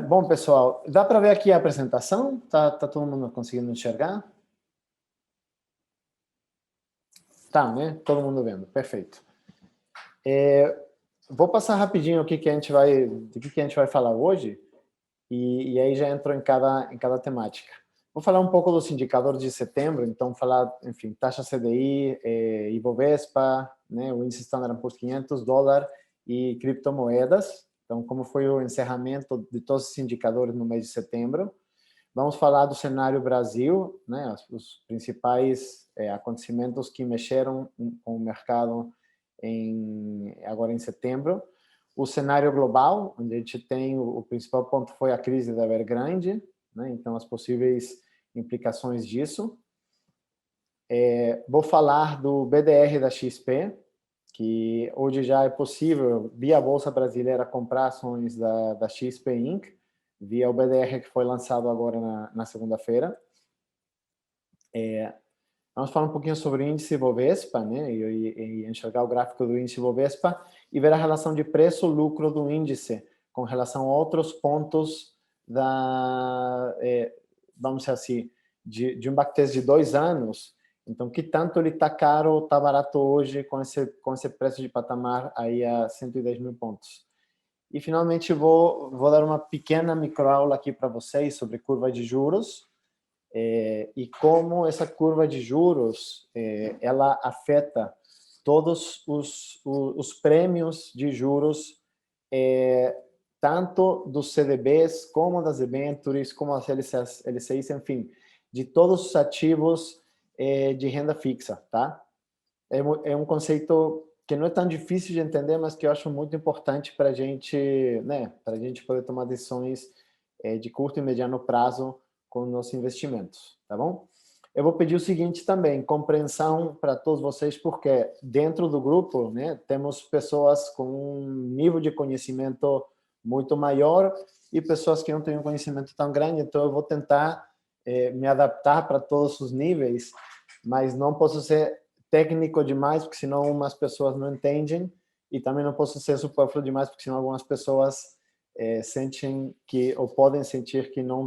Bom, pessoal, dá para ver aqui a apresentação? Tá todo mundo conseguindo enxergar? Tá, né? Todo mundo vendo, perfeito. Vou passar rapidinho o que a gente vai, do que a gente vai falar hoje, e aí já entro em cada temática. Vou falar um pouco dos indicadores de setembro, então falar, enfim, taxa CDI, Ibovespa, né, o índice Standard Poor's 500, dólar e criptomoedas. Então, como foi o encerramento de todos esses indicadores no mês de setembro. Vamos falar do cenário Brasil, né, os principais acontecimentos que mexeram com o mercado agora em setembro. O cenário global, onde a gente tem o principal ponto foi a crise da Evergrande, né, então as possíveis implicações disso. Vou falar do BDR da XP, que hoje já é possível, via Bolsa Brasileira, comprar ações da XP Inc., via o BDR que foi lançado agora na segunda-feira. Vamos falar um pouquinho sobre o índice Bovespa, né, e enxergar o gráfico do índice Bovespa e ver a relação de preço-lucro do índice com relação a outros pontos vamos dizer assim, de um backtest de 2 anos. Então, que tanto ele está caro ou está barato hoje com esse preço de patamar aí a 110 mil pontos. E, finalmente, vou dar uma pequena microaula aqui para vocês sobre curva de juros e como essa curva de juros ela afeta todos os prêmios de juros, tanto dos CDBs, como das debêntures, como as LCIs, enfim, de todos os ativos de renda fixa, tá? É um conceito que não é tão difícil de entender, mas que eu acho muito importante para a gente, né, para a gente poder tomar decisões de curto e mediano prazo com nossos investimentos, tá bom? Eu vou pedir o seguinte também, compreensão para todos vocês, porque dentro do grupo, né, temos pessoas com um nível de conhecimento muito maior e pessoas que não têm um conhecimento tão grande, então eu vou tentar me adaptar para todos os níveis, mas não posso ser técnico demais, porque senão algumas pessoas não entendem, e também não posso ser supérfluo demais, porque senão algumas pessoas sentem que, ou podem sentir que não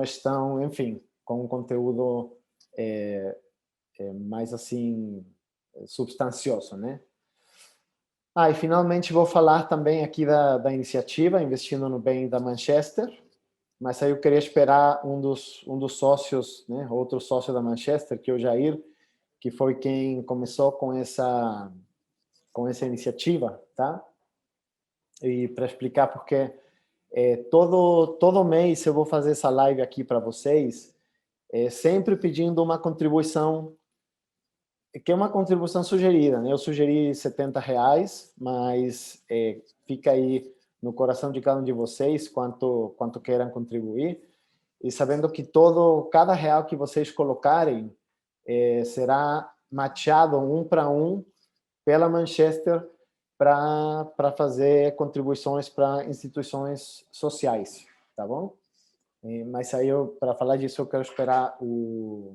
estão, enfim, com um conteúdo mais assim substancioso, né? E finalmente vou falar também aqui da iniciativa Investindo no Bem da Manchester, mas aí eu queria esperar um dos sócios, né, outro sócio da Manchester, que é o Jair, que foi quem começou com essa iniciativa, tá? E para explicar porque todo mês eu vou fazer essa live aqui para vocês, sempre pedindo uma contribuição, que é uma contribuição sugerida, né? Eu sugeri R$ 70, mas fica aí no coração de cada um de vocês quanto queiram contribuir, e sabendo que cada real que vocês colocarem será mateado 1 para 1 pela Manchester para fazer contribuições para instituições sociais, tá bom? Mas aí, para falar disso, eu quero esperar o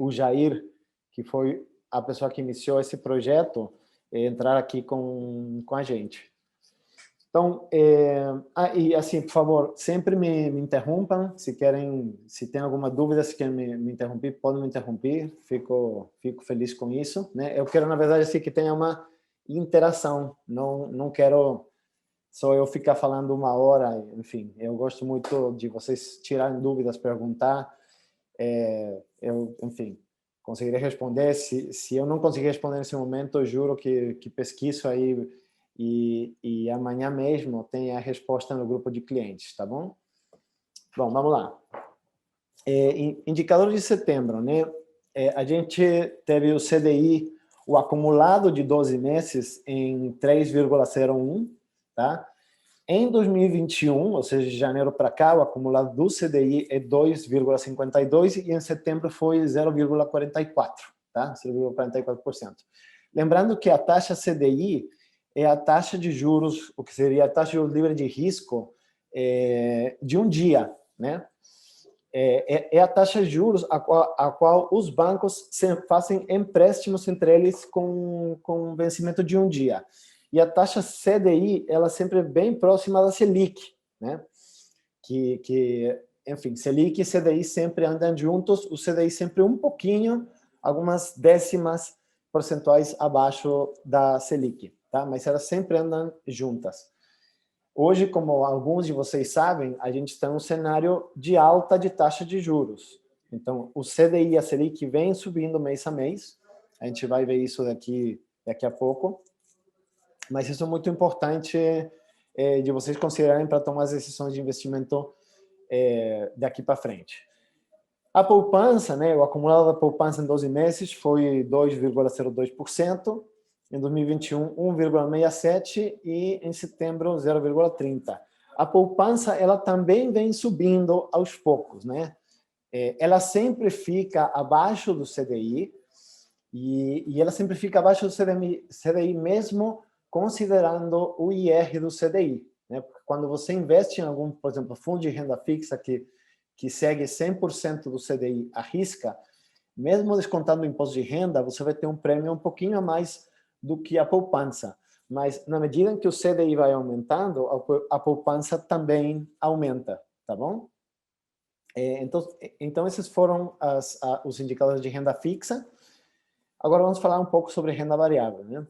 Jair, que foi a pessoa que iniciou esse projeto, entrar aqui com a gente. Então, e assim, por favor, sempre me interrompam, se tem alguma dúvida, se querem me interromper, podem me interromper, fico feliz com isso, né? Eu quero, na verdade, assim, que tenha uma interação, não quero só eu ficar falando 1 hora, enfim, eu gosto muito de vocês tirarem dúvidas, perguntar, eu, enfim, conseguirei responder. Se eu não conseguir responder nesse momento, eu juro que pesquiso aí e amanhã mesmo tem a resposta no grupo de clientes, tá bom? Bom, vamos lá. Indicador de setembro, né? A gente teve o CDI, o acumulado de 12 meses em 3,01, tá? Em 2021, ou seja, de janeiro para cá, o acumulado do CDI é 2,52 e em setembro foi 0,44, tá? 0,44%. Lembrando que a taxa CDI é a taxa de juros, o que seria a taxa de juros livre de risco de um dia, né? É a taxa de juros a qual os bancos fazem empréstimos entre eles com vencimento de um dia. e a taxa CDI, ela sempre é bem próxima da Selic, né? Enfim, Selic e CDI sempre andam juntos, o CDI sempre um pouquinho, algumas décimas percentuais abaixo da Selic, tá? Mas elas sempre andam juntas. Hoje, como alguns de vocês sabem, a gente está em um cenário de alta de taxa de juros. Então, o CDI e a Selic vem subindo mês a mês. A gente vai ver isso daqui a pouco. Mas isso é muito importante de vocês considerarem para tomar as decisões de investimento daqui para frente. A poupança, né, o acumulado da poupança em 12 meses foi 2,02%. Em 2021, 1,67% e em setembro, 0,30%. A poupança, ela também vem subindo aos poucos, né? Ela sempre fica abaixo do CDI e ela sempre fica abaixo do CDI mesmo considerando o IR do CDI, né? Porque quando você investe em algum, por exemplo, fundo de renda fixa que segue 100% do CDI à risca, mesmo descontando o imposto de renda, você vai ter um prêmio um pouquinho a mais do que a poupança. Mas, na medida em que o CDI vai aumentando, a poupança também aumenta, tá bom? Então esses foram os indicadores de renda fixa. Agora vamos falar um pouco sobre renda variável, né?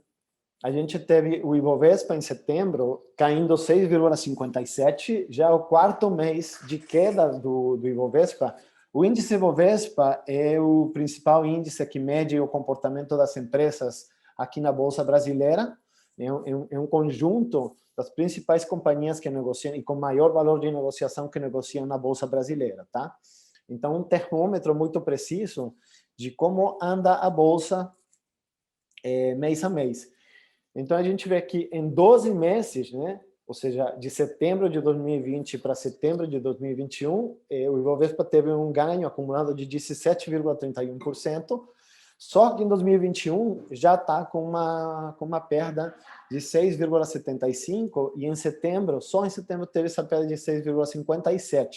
A gente teve o Ibovespa em setembro caindo 6,57, já é o quarto mês de queda do Ibovespa. O índice Ibovespa é o principal índice que mede o comportamento das empresas aqui na Bolsa Brasileira. É um conjunto das principais companhias que negociam e com maior valor de negociação que negociam na Bolsa Brasileira, tá? Então, um termômetro muito preciso de como anda a Bolsa mês a mês. Então, a gente vê que em 12 meses, né, ou seja, de setembro de 2020 para setembro de 2021, o Ibovespa teve um ganho acumulado de 17,31%, só que em 2021 já está com uma perda de 6,75%, e em setembro, só em setembro teve essa perda de 6,57%,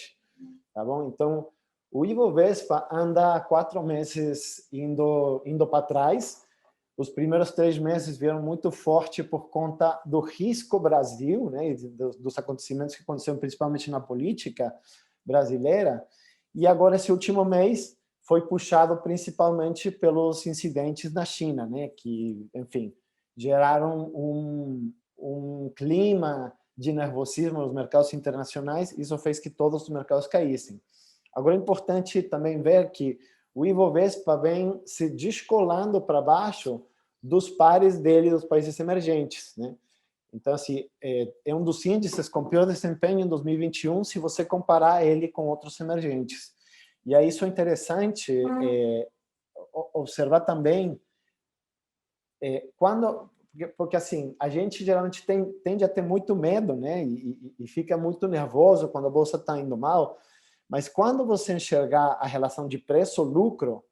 tá bom? Então, o Ibovespa anda há 4 meses indo para trás. Os primeiros 3 meses vieram muito forte por conta do risco Brasil, né, e dos acontecimentos que aconteceram principalmente na política brasileira, e agora esse último mês foi puxado principalmente pelos incidentes na China, né, que, enfim, geraram um clima de nervosismo nos mercados internacionais. Isso fez que todos os mercados caíssem. Agora é importante também ver que o Ibovespa vem se descolando para baixo dos pares dele dos países emergentes, né? Então, assim, é um dos índices com pior desempenho em 2021 se você comparar ele com outros emergentes. E aí isso é interessante observar também porque assim, a gente geralmente tende a ter muito medo, né? E fica muito nervoso quando a bolsa está indo mal, mas quando você enxergar a relação de preço-lucro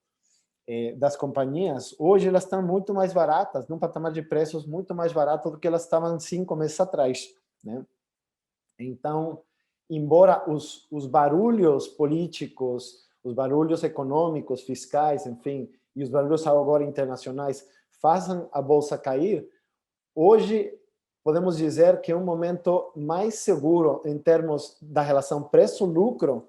das companhias, hoje elas estão muito mais baratas, num patamar de preços muito mais barato do que elas estavam 5 meses atrás, né? Então, embora os barulhos políticos, os barulhos econômicos, fiscais, enfim, e os barulhos agora internacionais façam a bolsa cair, hoje podemos dizer que é um momento mais seguro em termos da relação preço-lucro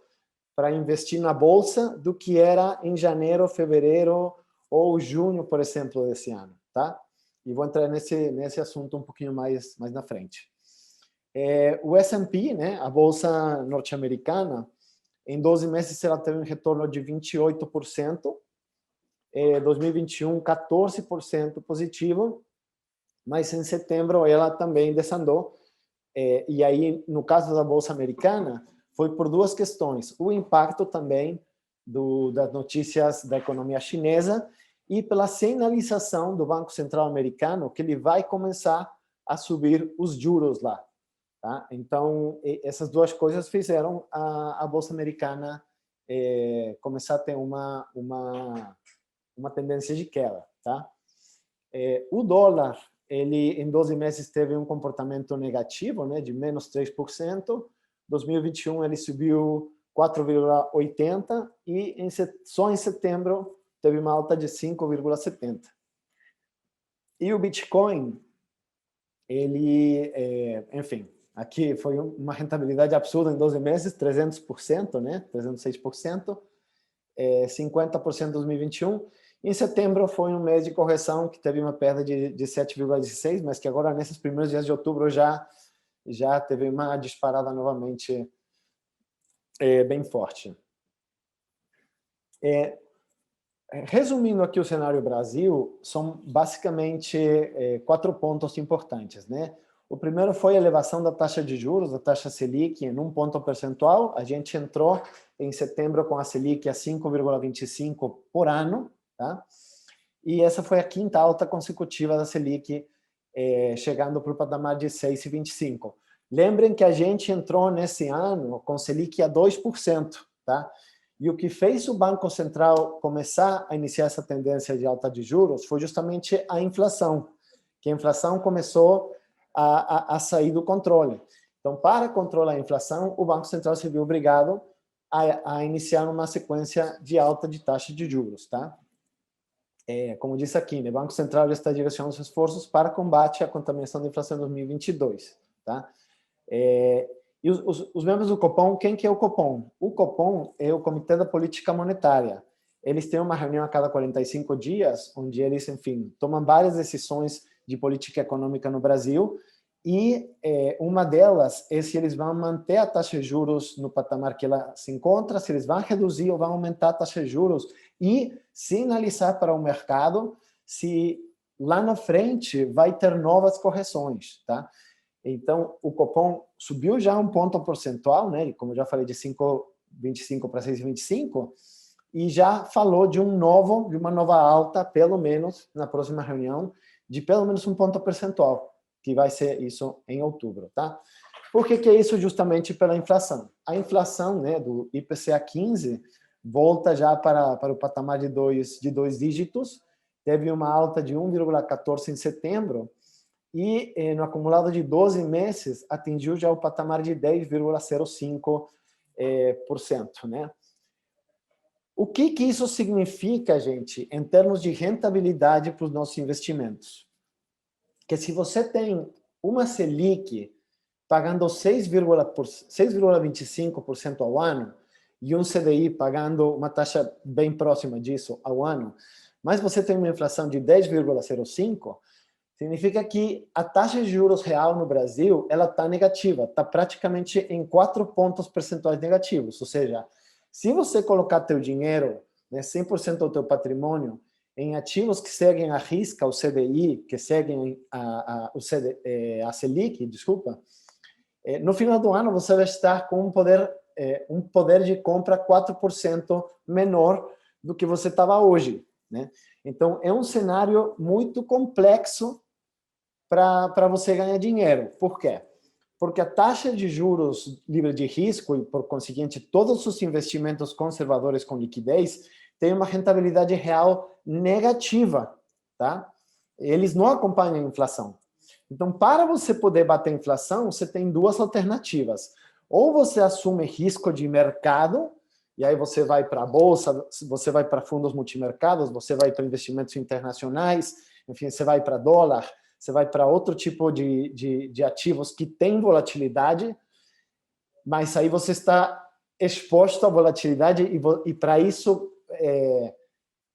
para investir na bolsa do que era em janeiro, fevereiro ou junho, por exemplo, desse ano, tá? E vou entrar nesse assunto um pouquinho mais na frente. O S&P, né, a bolsa norte-americana, em 12 meses ela teve um retorno de 28%, 2021 14% positivo, mas em setembro ela também desandou. E aí, no caso da bolsa americana, foi por 2 questões. O impacto também das notícias da economia chinesa e pela sinalização do Banco Central americano que ele vai começar a subir os juros lá. Tá? Então, essas 2 coisas fizeram a bolsa americana começar a ter uma tendência de queda. Tá? O dólar, ele em 12 meses teve um comportamento negativo, né, de menos 3%. 2021 ele subiu 4,80% e só em setembro teve uma alta de 5,70%. E o Bitcoin, ele, enfim, aqui foi uma rentabilidade absurda em 12 meses, 300%, né? 306%, 50% em 2021. Em setembro foi um mês de correção que teve uma perda de 7,16, mas que agora, nesses primeiros dias de outubro, já teve uma disparada novamente bem forte. Resumindo aqui o cenário Brasil, são basicamente 4 pontos importantes, né? O primeiro foi a elevação da taxa de juros, da taxa Selic, em 1 ponto percentual. A gente entrou em setembro com a Selic a 5,25 por ano, tá? E essa foi a 5ª alta consecutiva da Selic, chegando para o patamar de 6,25. Lembrem que a gente entrou nesse ano com Selic a 2%, tá? E o que fez o Banco Central começar a iniciar essa tendência de alta de juros foi justamente a inflação, que a inflação começou a sair do controle. Então, para controlar a inflação, o Banco Central se viu obrigado a iniciar uma sequência de alta de taxa de juros, tá? Como disse aqui, né, o Banco Central já está direcionando seus esforços para combate à contaminação da inflação em 2022, tá? E os membros do Copom, quem que é o Copom? O Copom é o Comitê da Política Monetária. Eles têm uma reunião a cada 45 dias, onde eles, enfim, tomam várias decisões de política econômica no Brasil, e uma delas é se eles vão manter a taxa de juros no patamar que ela se encontra, se eles vão reduzir ou vão aumentar a taxa de juros, e sinalizar para o mercado se lá na frente vai ter novas correções, tá? Então, o Copom subiu já 1 ponto percentual, né? Como eu já falei, de 5,25 para 6,25, e já falou de uma nova alta, pelo menos na próxima reunião, de pelo menos 1 ponto percentual, que vai ser isso em outubro, tá? Por que é isso? Justamente pela inflação. A inflação, né, do IPCA 15 volta já para o patamar de dois dígitos, teve uma alta de 1,14 em setembro, e no acumulado de 12 meses atingiu já o patamar de 10,05%, né? O que isso significa, gente, em termos de rentabilidade para os nossos investimentos? Que se você tem uma Selic pagando 6,25% ao ano e um CDI pagando uma taxa bem próxima disso ao ano, mas você tem uma inflação de 10,05%, significa que a taxa de juros real no Brasil ela está negativa, está praticamente em 4 pontos percentuais negativos. Ou seja, se você colocar teu dinheiro, né, 100% do teu patrimônio, em ativos que seguem à risca o CDI, que seguem a Selic, desculpa, no final do ano você vai estar com um poder de compra 4% menor do que você estava hoje, né? Então, é um cenário muito complexo para você ganhar dinheiro. Por quê? Porque a taxa de juros livre de risco e, por conseguinte, todos os investimentos conservadores com liquidez têm uma rentabilidade real negativa, tá? Eles não acompanham a inflação. Então, para você poder bater a inflação, você tem 2 alternativas. Ou você assume risco de mercado, e aí você vai para a bolsa, você vai para fundos multimercados, você vai para investimentos internacionais, enfim, você vai para dólar, você vai para outro tipo de ativos que tem volatilidade, mas aí você está exposto à volatilidade e para isso,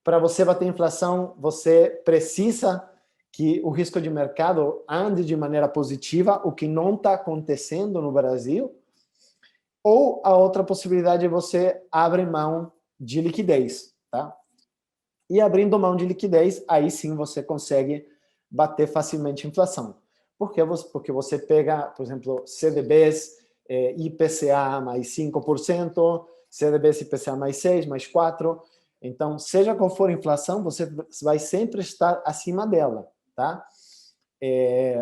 para você bater a inflação, você precisa que o risco de mercado ande de maneira positiva, o que não está acontecendo no Brasil. Ou a outra possibilidade é você abrir mão de liquidez, tá? E abrindo mão de liquidez, aí sim você consegue bater facilmente a inflação. Porque você pega, por exemplo, CDBs, IPCA mais 5%, CDBs IPCA mais 6%, mais 4%. Então, seja qual for a inflação, você vai sempre estar acima dela, tá?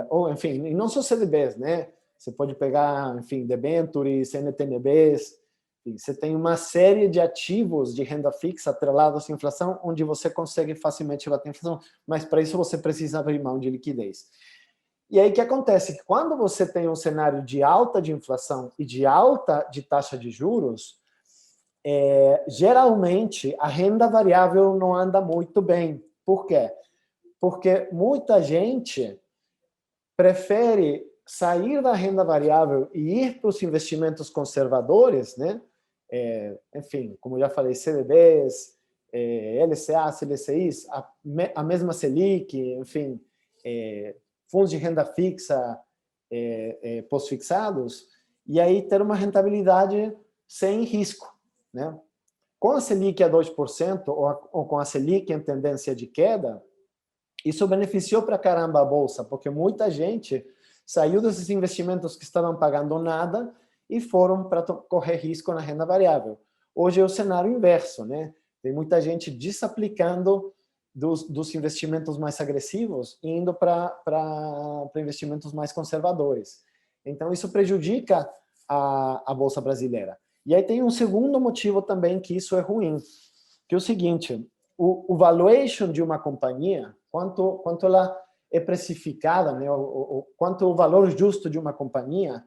Ou, enfim, e não só CDBs, né? Você pode pegar, enfim, debentures, NTNBs, enfim, você tem uma série de ativos de renda fixa atrelados à inflação, onde você consegue facilmente bater a inflação, mas para isso você precisa abrir mão de liquidez. E aí o que acontece? Quando você tem um cenário de alta de inflação e de alta de taxa de juros, geralmente a renda variável não anda muito bem. Por quê? Porque muita gente prefere sair da renda variável e ir para os investimentos conservadores, né? Enfim, como já falei, CDBs, LCA, CDCIs, a mesma Selic, enfim, fundos de renda fixa, pós-fixados, e aí ter uma rentabilidade sem risco, né? Com a Selic a 2% ou com a Selic em tendência de queda, isso beneficiou para caramba a Bolsa, porque muita gente saiu desses investimentos que estavam pagando nada e foram para correr risco na renda variável. Hoje é o cenário inverso, né? Tem muita gente desaplicando dos investimentos mais agressivos e indo para investimentos mais conservadores. Então, isso prejudica a Bolsa brasileira. E aí tem um segundo motivo também que isso é ruim, que é o seguinte: o valuation de uma companhia, quanto ela é precificada, né, quanto o valor justo de uma companhia,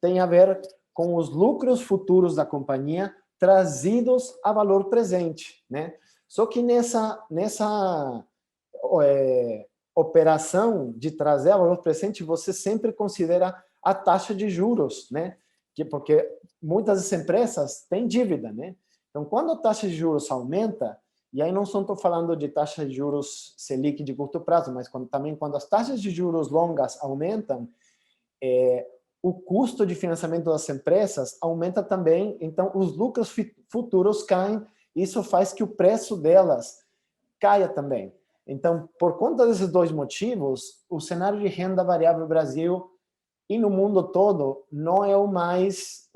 tem a ver com os lucros futuros da companhia trazidos a valor presente, né? Só que nessa operação de trazer a valor presente, você sempre considera a taxa de juros, né? Porque muitas das empresas têm dívida, né? Então, quando a taxa de juros aumenta, e aí não só estou falando de taxa de juros Selic de curto prazo, mas também quando as taxas de juros longas aumentam, o custo de financiamento das empresas aumenta também, então os lucros futuros caem, isso faz que o preço delas caia também. Então, por conta desses dois motivos, o cenário de renda variável no Brasil e no mundo todo não é o mais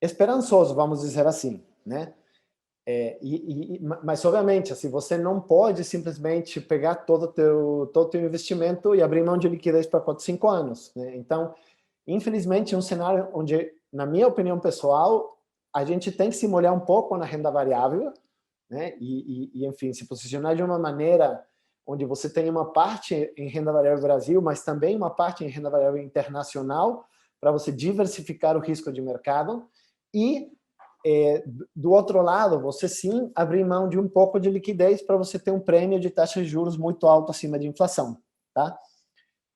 esperançoso, vamos dizer assim, né? Mas, obviamente, assim, você não pode simplesmente pegar todo o teu investimento e abrir mão de liquidez para 4, 5 anos, né? Então, infelizmente, é um cenário onde, na minha opinião pessoal, a gente tem que se molhar um pouco na renda variável, né? Enfim, se posicionar de uma maneira onde você tem uma parte em renda variável Brasil, mas também uma parte em renda variável internacional, para você diversificar o risco de mercado. E, do outro lado, você sim abrir mão de um pouco de liquidez para você ter um prêmio de taxa de juros muito alto acima de inflação, tá?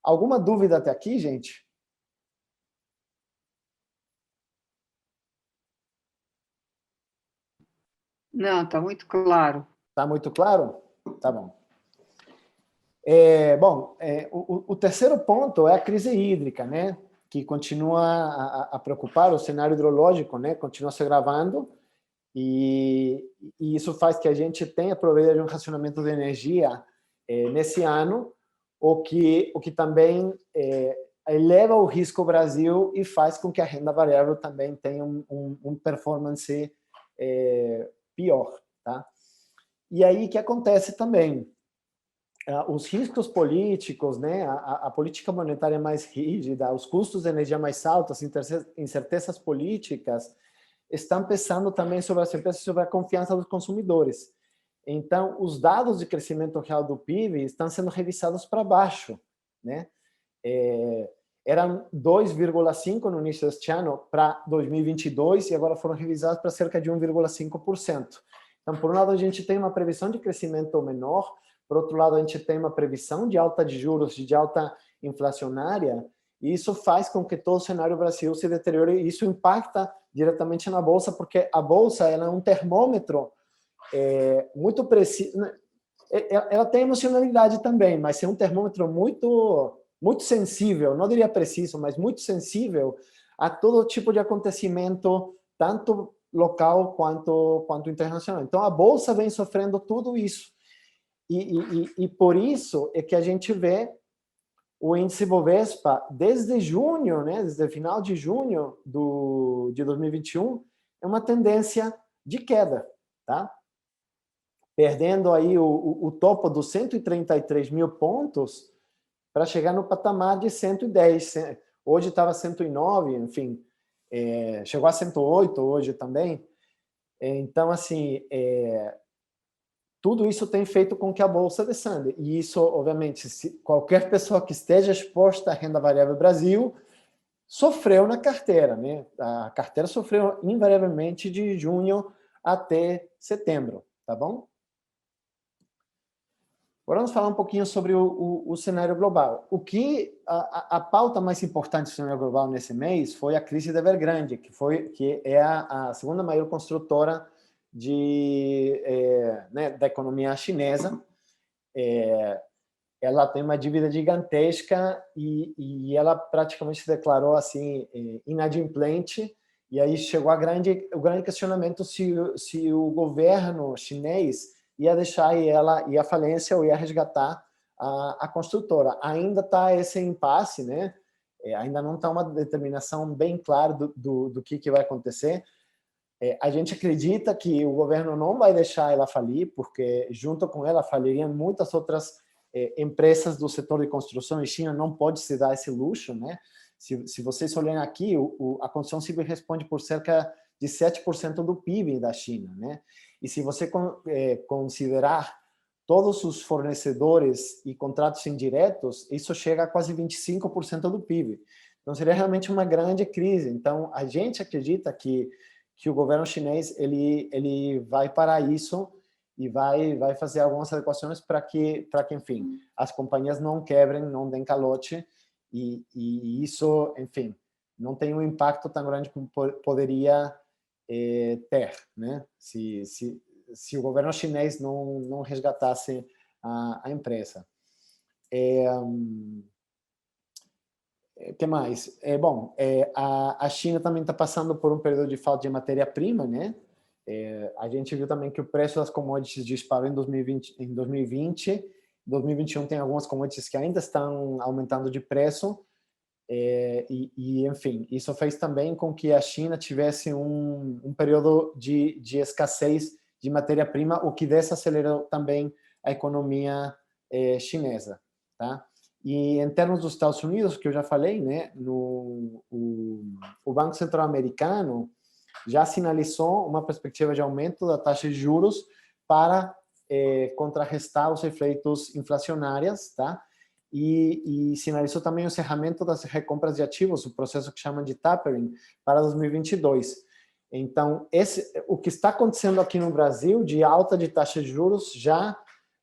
Alguma dúvida até aqui, gente? Não, está muito claro. Tá muito claro? Tá bom. O terceiro ponto é a crise hídrica, né? Que continua a preocupar, o cenário hidrológico, né? Continua se agravando e isso faz que a gente tenha proveído de um racionamento de energia nesse ano, o que também eleva o risco ao Brasil e faz com que a renda variável também tenha um performance pior, tá? E aí, o que acontece também? Os riscos políticos, né, a política monetária mais rígida, os custos de energia mais altos, incertezas políticas, estão pesando também sobre as empresas, sobre a confiança dos consumidores. Então, os dados de crescimento real do PIB estão sendo revisados para baixo, né? Eram 2,5% no início deste ano para 2022 e agora foram revisados para cerca de 1,5%. Então, por um lado, a gente tem uma previsão de crescimento menor, por outro lado, a gente tem uma previsão de alta de juros, de alta inflacionária, e isso faz com que todo o cenário do Brasil se deteriore, e isso impacta diretamente na Bolsa, porque a Bolsa ela é um termômetro muito preciso. Ela tem emocionalidade também, mas é um termômetro muito sensível, não diria preciso, mas muito sensível a todo tipo de acontecimento, tanto local quanto internacional. Então, a Bolsa vem sofrendo tudo isso. E por isso é que a gente vê o índice Bovespa desde junho, né, desde o final de junho de 2021, é uma tendência de queda, tá? Perdendo aí o topo dos 133 mil pontos para chegar no patamar de 110. Hoje estava 109, enfim, chegou a 108 hoje também. Então, assim, tudo isso tem feito com que a bolsa descenda. E isso, obviamente, se qualquer pessoa que esteja exposta à renda variável Brasil sofreu na carteira, né? A carteira sofreu invariavelmente de junho até setembro, tá bom? Agora vamos falar um pouquinho sobre o cenário global. A pauta mais importante do cenário global nesse mês foi a crise da Evergrande, que é a segunda maior construtora da economia chinesa. Ela tem uma dívida gigantesca e ela praticamente se declarou assim inadimplente. E aí chegou o grande questionamento se o governo chinês ia deixar ela ir à falência ou ia resgatar a construtora. Ainda está esse impasse, né? Ainda não está uma determinação bem clara do que vai acontecer. A gente acredita que o governo não vai deixar ela falir, porque junto com ela faliriam muitas outras empresas do setor de construção, e China não pode se dar esse luxo, né? Se vocês olharem aqui, a construção civil responde por cerca de 7% do PIB da China, né? E se você considerar todos os fornecedores e contratos indiretos, isso chega a quase 25% do PIB. Então, seria realmente uma grande crise. Então, a gente acredita que o governo chinês ele vai parar isso e vai fazer algumas adequações para que, enfim, as companhias não quebrem, não deem calote, e isso, enfim, não tem um impacto tão grande como poderia ter, né? Se o governo chinês não resgatasse a empresa. Que mais? A China também está passando por um período de falta de matéria-prima, né? A gente viu também que o preço das commodities disparou em 2020. Em 2021 tem algumas commodities que ainda estão aumentando de preço. Enfim, isso fez também com que a China tivesse um período de escassez de matéria-prima, o que desacelerou também a economia chinesa, tá? E em termos dos Estados Unidos, que eu já falei, né, o Banco Central Americano já sinalizou uma perspectiva de aumento da taxa de juros para contrarrestar os efeitos inflacionários, tá? E sinalizou também o encerramento das recompras de ativos, o processo que chamam de tapering, para 2022. Então, o que está acontecendo aqui no Brasil, de alta de taxa de juros, já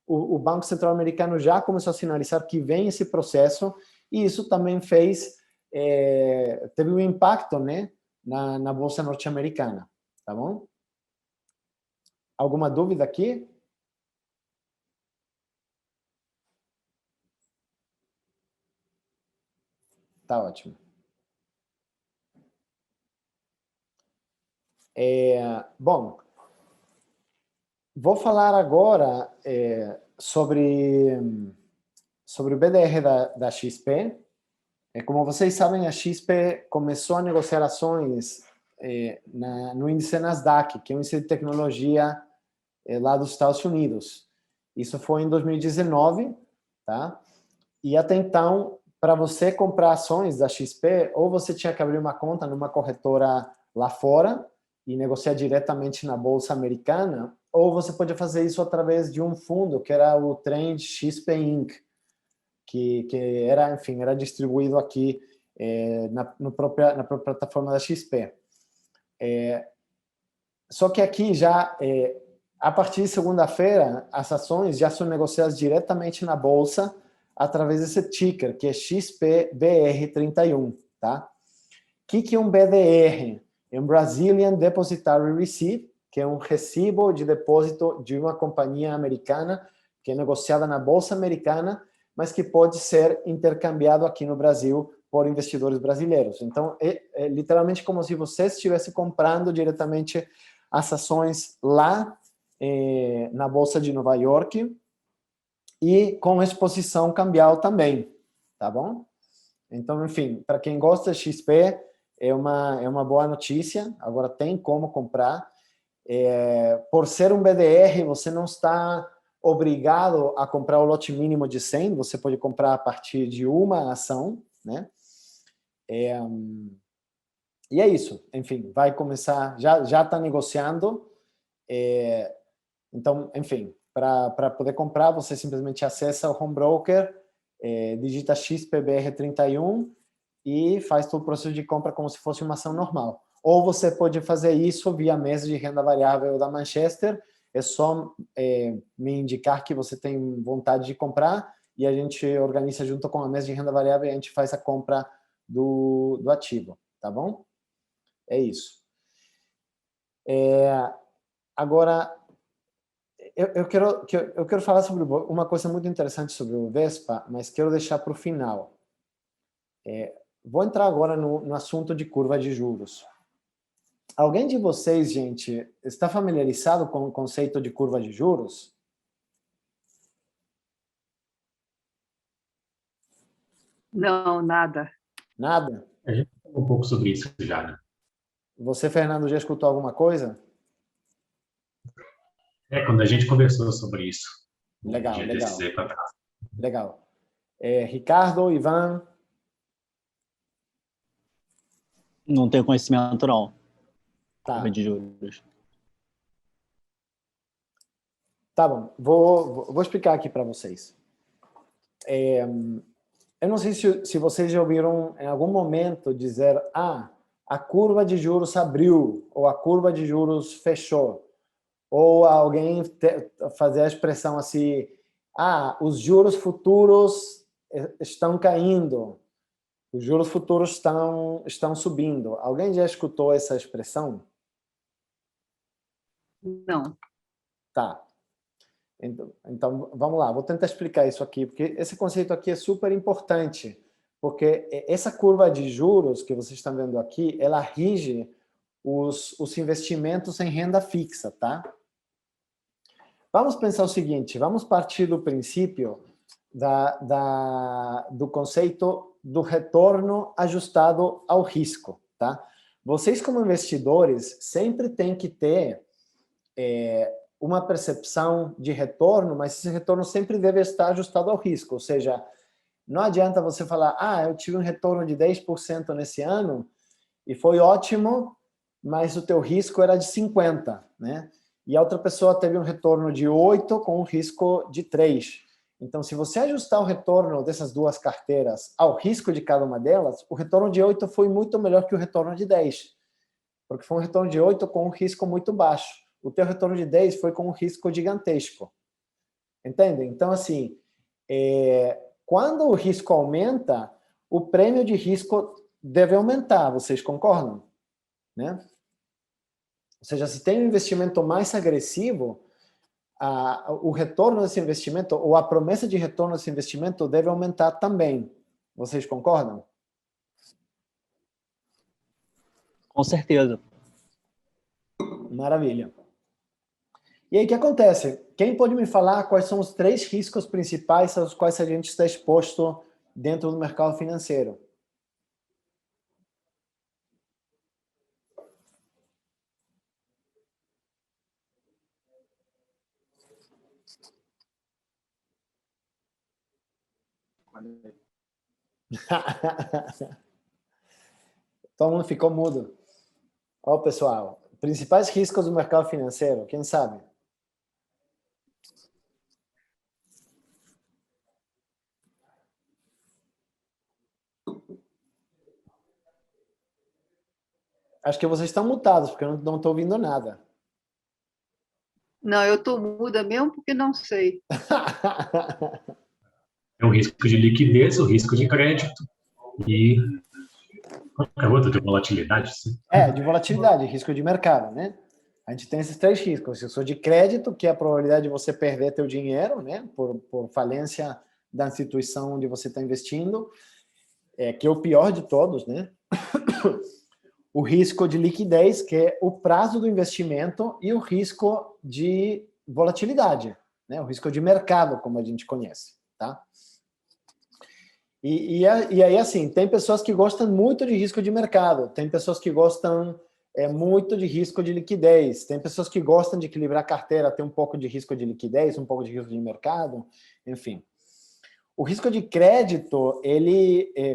o Banco Central Americano já começou a sinalizar que vem esse processo, e isso também teve um impacto, né, na Bolsa norte-americana, tá bom? Alguma dúvida aqui? Tá ótimo. Bom, vou falar agora sobre o BDR da XP. Como vocês sabem, a XP começou a negociar ações no índice Nasdaq, que é um índice de tecnologia lá dos Estados Unidos. Isso foi em 2019, tá? E até então, para você comprar ações da XP, ou você tinha que abrir uma conta numa corretora lá fora e negociar diretamente na bolsa americana, ou você podia fazer isso através de um fundo, que era o Trend XP Inc., que era, enfim, era distribuído aqui na própria plataforma da XP. Só que aqui já, a partir de segunda-feira, as ações já são negociadas diretamente na bolsa através desse ticker, que é XPBR31, tá? O que é um BDR? É um Brazilian Depositary Receipt, que é um recibo de depósito de uma companhia americana que é negociada na bolsa americana, mas que pode ser intercambiado aqui no Brasil por investidores brasileiros. Então, é literalmente como se você estivesse comprando diretamente as ações lá na Bolsa de Nova York e com exposição cambial também, tá bom? Então, enfim, para quem gosta de XP, é uma boa notícia. Agora tem como comprar. Por ser um BDR, você não está obrigado a comprar o lote mínimo de 100, você pode comprar a partir de uma ação, né? E é isso, enfim, vai começar, já está negociando, então, enfim, para poder comprar, você simplesmente acessa o home broker, digita XPBR31 e faz todo o processo de compra como se fosse uma ação normal. Ou você pode fazer isso via mesa de renda variável da Manchester, é só me indicar que você tem vontade de comprar e a gente organiza junto com a mesa de renda variável e a gente faz a compra do ativo, tá bom? É isso. Agora, eu quero falar sobre uma coisa muito interessante sobre o Vespa, mas quero deixar para o final. Vou entrar agora no assunto de curva de juros. Alguém de vocês, gente, está familiarizado com o conceito de curva de juros? Não, nada. Nada? A gente falou um pouco sobre isso já, né? Você, Fernando, já escutou alguma coisa? Quando a gente conversou sobre isso, Legal, dia legal. desses aí para trás. Legal. Ricardo, Ivan? Não tenho conhecimento, não. Tá. Curva de juros. Tá bom. Vou explicar aqui para vocês. Eu não sei se vocês já ouviram em algum momento dizer a curva de juros abriu, ou a curva de juros fechou. Ou alguém fazer a expressão assim, os juros futuros estão caindo, os juros futuros estão subindo. Alguém já escutou essa expressão? Não. Tá. Então, vamos lá, vou tentar explicar isso aqui, porque esse conceito aqui é super importante, porque essa curva de juros que vocês estão vendo aqui, ela rige os investimentos em renda fixa, tá? Vamos pensar o seguinte, vamos partir do princípio do conceito do retorno ajustado ao risco, tá? Vocês, como investidores, sempre têm que ter uma percepção de retorno, mas esse retorno sempre deve estar ajustado ao risco, ou seja, não adianta você falar, eu tive um retorno de 10% nesse ano e foi ótimo, mas o teu risco era de 50%, né? E a outra pessoa teve um retorno de 8 com um risco de 3. Então, se você ajustar o retorno dessas duas carteiras ao risco de cada uma delas, o retorno de 8 foi muito melhor que o retorno de 10, porque foi um retorno de 8 com um risco muito baixo. O teu retorno de 10 foi com um risco gigantesco. Entende? Então, assim, quando o risco aumenta, o prêmio de risco deve aumentar, vocês concordam? Né? Ou seja, se tem um investimento mais agressivo, o retorno desse investimento, ou a promessa de retorno desse investimento deve aumentar também. Vocês concordam? Com certeza. Maravilha. E aí, o que acontece? Quem pode me falar quais são os 3 riscos principais aos quais a gente está exposto dentro do mercado financeiro? Todo mundo ficou mudo. Ó, pessoal, principais riscos do mercado financeiro, quem sabe? Acho que vocês estão mutados, porque eu não estou ouvindo nada. Não, eu estou muda mesmo porque não sei. É o risco de liquidez, o risco de crédito e qualquer outro de volatilidade. Sim. De volatilidade, risco de mercado, né? A gente tem esses 3 riscos. O risco de crédito, que é a probabilidade de você perder teu dinheiro, né? Por falência da instituição onde você está investindo, que é o pior de todos, né? O risco de liquidez, que é o prazo do investimento, e o risco de volatilidade, né? O risco de mercado, como a gente conhece, tá? E aí, assim, tem pessoas que gostam muito de risco de mercado, tem pessoas que gostam muito de risco de liquidez, tem pessoas que gostam de equilibrar a carteira, ter um pouco de risco de liquidez, um pouco de risco de mercado, enfim. O risco de crédito,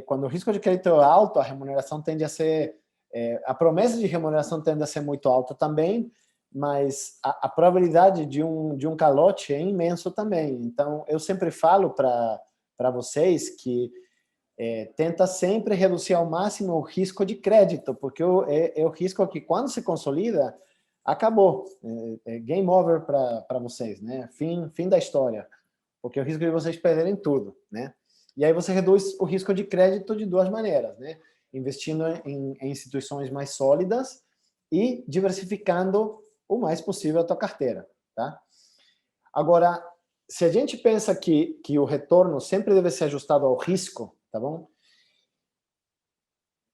quando o risco de crédito é alto, a remuneração tende a ser... a promessa de remuneração tende a ser muito alta também, mas a probabilidade de um calote é imenso também. Então, eu sempre falo para vocês que tenta sempre reduzir ao máximo o risco de crédito, porque é o risco que, quando se consolida, acabou. É game over para vocês, né? Fim da história. Porque o risco de vocês perderem tudo, né? E aí você reduz o risco de crédito de duas maneiras, né? Investindo em instituições mais sólidas e diversificando o mais possível a tua carteira, tá? Agora, se a gente pensa que o retorno sempre deve ser ajustado ao risco, tá bom?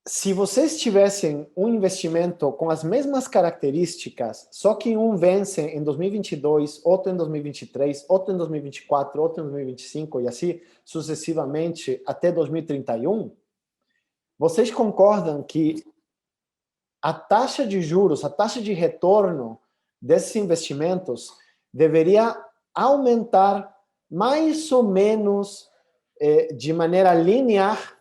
Se vocês tivessem um investimento com as mesmas características, só que um vence em 2022, outro em 2023, outro em 2024, outro em 2025 e assim sucessivamente até 2031, vocês concordam que a taxa de juros, a taxa de retorno desses investimentos deveria aumentar mais ou menos de maneira linear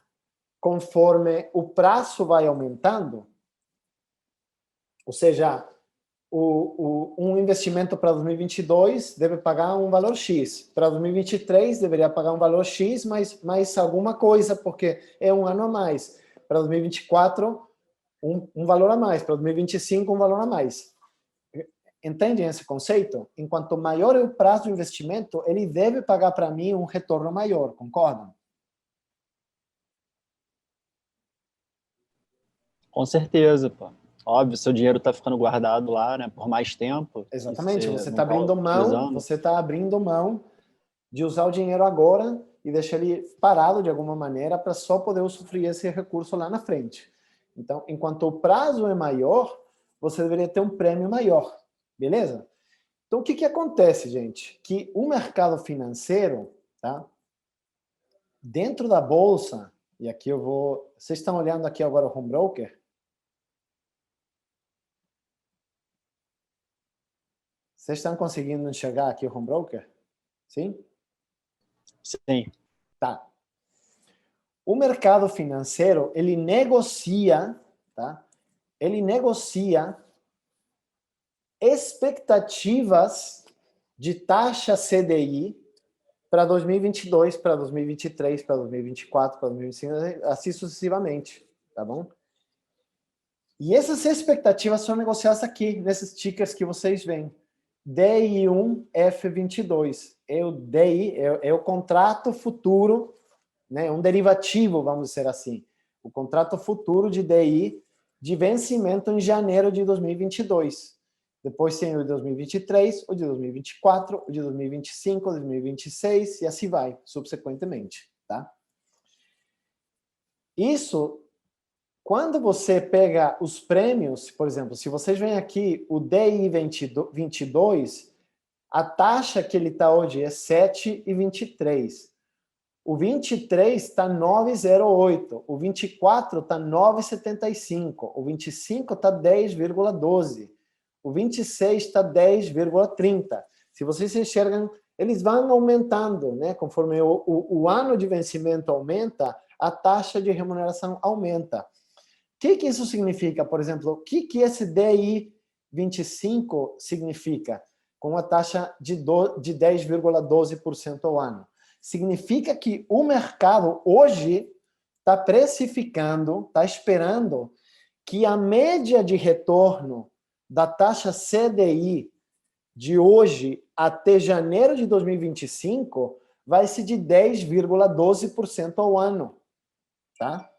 conforme o prazo vai aumentando? Ou seja, um investimento para 2022 deve pagar um valor X. Para 2023 deveria pagar um valor X, mas mais alguma coisa, porque é um ano a mais. Para 2024, um valor a mais. Para 2025, um valor a mais. Entendem esse conceito? Enquanto maior é o prazo do investimento, ele deve pagar para mim um retorno maior, concordam? Com certeza, pô. Óbvio, seu dinheiro está ficando guardado lá, né, por mais tempo. Exatamente, você não está abrindo mão, utilizando. você está abrindo mão de usar o dinheiro agora e deixar ele parado de alguma maneira para só poder usufruir esse recurso lá na frente. Então, enquanto o prazo é maior, você deveria ter um prêmio maior, beleza? Então, o que acontece, gente? Que o mercado financeiro, tá? Dentro da bolsa, e aqui eu vou... Vocês estão olhando aqui agora o home broker? Vocês estão conseguindo enxergar aqui o home broker? Sim? Sim. Tá. O mercado financeiro, ele negocia, tá? Ele negocia expectativas de taxa CDI para 2022, para 2023, para 2024, para 2025, assim sucessivamente, tá bom? E essas expectativas são negociadas aqui, nesses tickers que vocês veem. DI1F22. É o DI, é o contrato futuro, né? Um derivativo, vamos dizer assim. O contrato futuro de DI de vencimento em janeiro de 2022. Depois tem o de 2023, o de 2024, o de 2025, o de 2026 e assim vai, subsequentemente, tá? Isso, quando você pega os prêmios, por exemplo, se vocês veem aqui o DI 22, a taxa que ele está hoje é 7,23. O 23 está 9,08. O 24 está 9,75. O 25 está 10,12. O 26 está 10,30. Se vocês enxergam, eles vão aumentando, né? Conforme o ano de vencimento aumenta, a taxa de remuneração aumenta. O que isso significa, por exemplo? O que esse DI 25 significa? Com a taxa de 10,12% ao ano. Significa que o mercado hoje está precificando, está esperando que a média de retorno da taxa CDI de hoje até janeiro de 2025 vai ser de 10,12% ao ano, tá?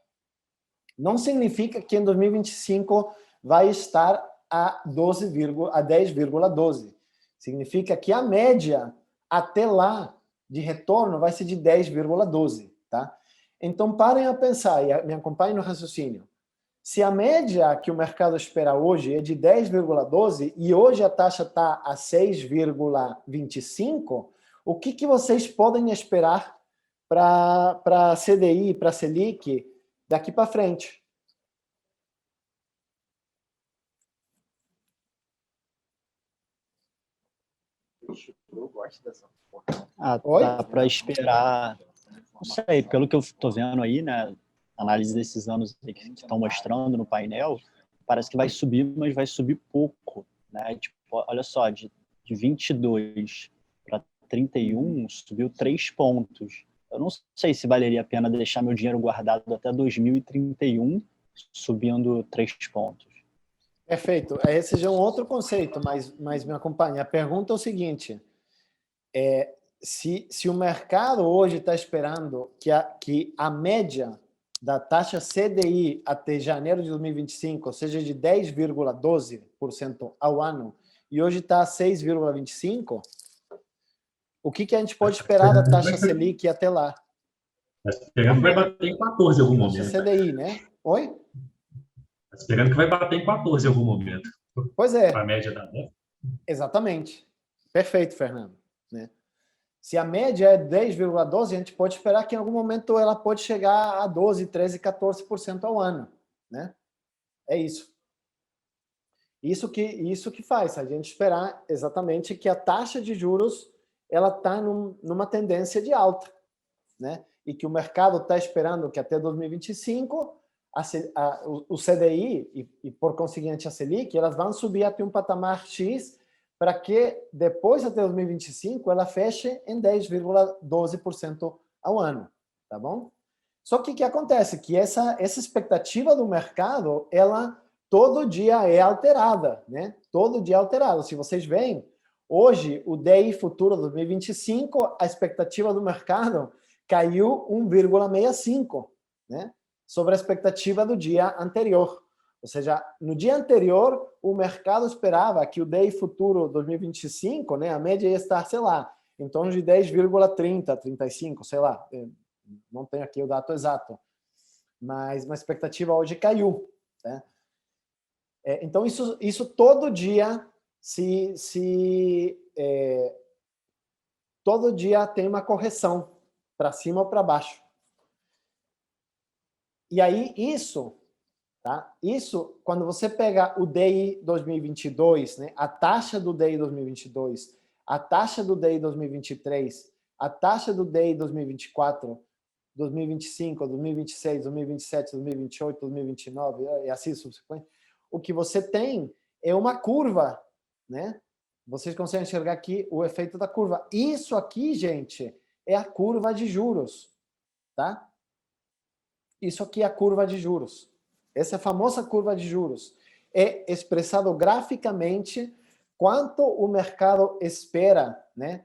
Não significa que em 2025 vai estar a 10,12. Significa que a média até lá de retorno vai ser de 10,12, tá? Então parem a pensar e me acompanhem no raciocínio. Se a média que o mercado espera hoje é de 10,12 e hoje a taxa está a 6,25, o que vocês podem esperar para CDI, para Selic, daqui para frente? Eu gosto dessa porra. Dá para esperar, não sei, pelo que eu estou vendo aí, né, análise desses anos que estão mostrando no painel, parece que vai subir, mas vai subir pouco, né? Tipo, olha só, de 22 para 31 subiu 3 pontos. Eu não sei se valeria a pena deixar meu dinheiro guardado até 2031 subindo 3 pontos. Perfeito. Esse já é um outro conceito, mas me acompanha. A pergunta é o seguinte: se o mercado hoje está esperando que a média da taxa CDI até janeiro de 2025 seja de 10,12% ao ano, e hoje está a 6,25%, o que a gente pode esperar da taxa Selic até lá? Está esperando que vai bater em 14 em algum Taxa momento. CDI, né? Oi? Está esperando que vai bater em 14 em algum momento. Pois é. A média da média. Exatamente. Perfeito, Fernando. Né? Se a média é 10,12, a gente pode esperar que em algum momento ela pode chegar a 12, 13, 14% ao ano. Né? É isso. Isso que faz a gente esperar exatamente que a taxa de juros ela está numa tendência de alta. Né? E que o mercado está esperando que até 2025 o CDI e, por conseguinte, a Selic, elas vão subir até um patamar X para que depois, até 2025, ela feche em 10,12% ao ano, tá bom? Só que o que acontece? Que essa expectativa do mercado, ela todo dia é alterada, né? Todo dia é alterada. Se vocês veem, hoje, o DI futuro 2025, a expectativa do mercado caiu 1,65, né? Sobre a expectativa do dia anterior. Ou seja, no dia anterior, o mercado esperava que o DI futuro 2025, né, a média ia estar, sei lá, em torno de 10,30, 35, sei lá. Não tenho aqui o dado exato. Mas a expectativa hoje caiu. Né? Então, isso todo dia todo dia tem uma correção para cima ou para baixo. E aí, tá? Isso, quando você pega o DI 2022, né? A taxa do DI 2022, a taxa do DI 2023, a taxa do DI 2024, 2025, 2026, 2027, 2028, 2029, e assim subsequente, o que você tem é uma curva, né? Vocês conseguem enxergar aqui o efeito da curva. Isso aqui, gente, é a curva de juros, tá? Isso aqui é a curva de juros. Essa é a famosa curva de juros. É expressado graficamente quanto o mercado espera, né,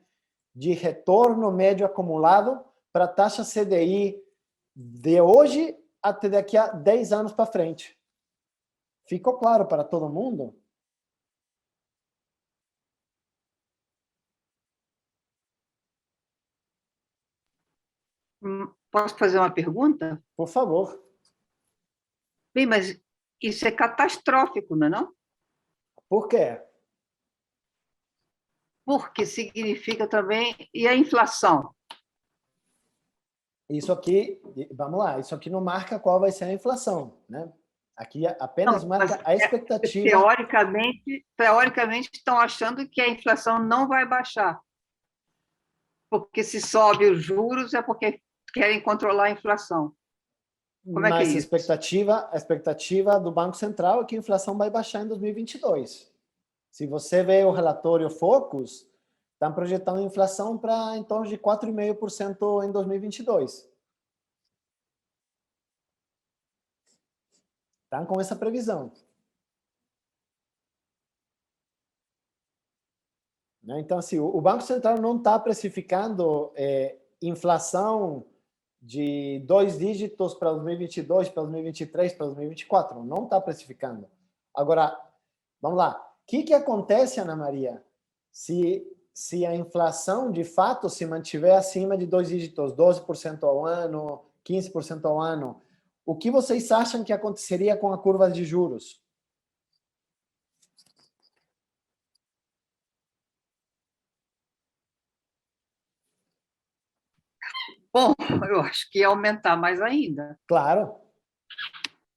de retorno médio acumulado para a taxa CDI de hoje até daqui a 10 anos para frente. Ficou claro para todo mundo? Posso fazer uma pergunta? Por favor. Bem, mas isso é catastrófico, não é não? Por quê? Porque significa também... E a inflação? Isso aqui, vamos lá, isso aqui não marca qual vai ser a inflação, né? Aqui apenas Não, marca a expectativa. Teoricamente estão achando que a inflação não vai baixar. Porque se sobe os juros é porque querem controlar a inflação. Como é que é Mas isso? a expectativa do Banco Central é que a inflação vai baixar em 2022. Se você vê o relatório Focus, estão projetando a inflação para em torno de 4,5% em 2022. Estão com essa previsão. Então, assim, o Banco Central não está precificando inflação de 2 dígitos para 2022, para 2023, para 2024. Não está precificando. Agora, vamos lá. O que acontece, Ana Maria, se a inflação, de fato, se mantiver acima de 2 dígitos, 12% ao ano, 15% ao ano? O que vocês acham que aconteceria com a curva de juros? Bom, eu acho que ia aumentar mais ainda. Claro,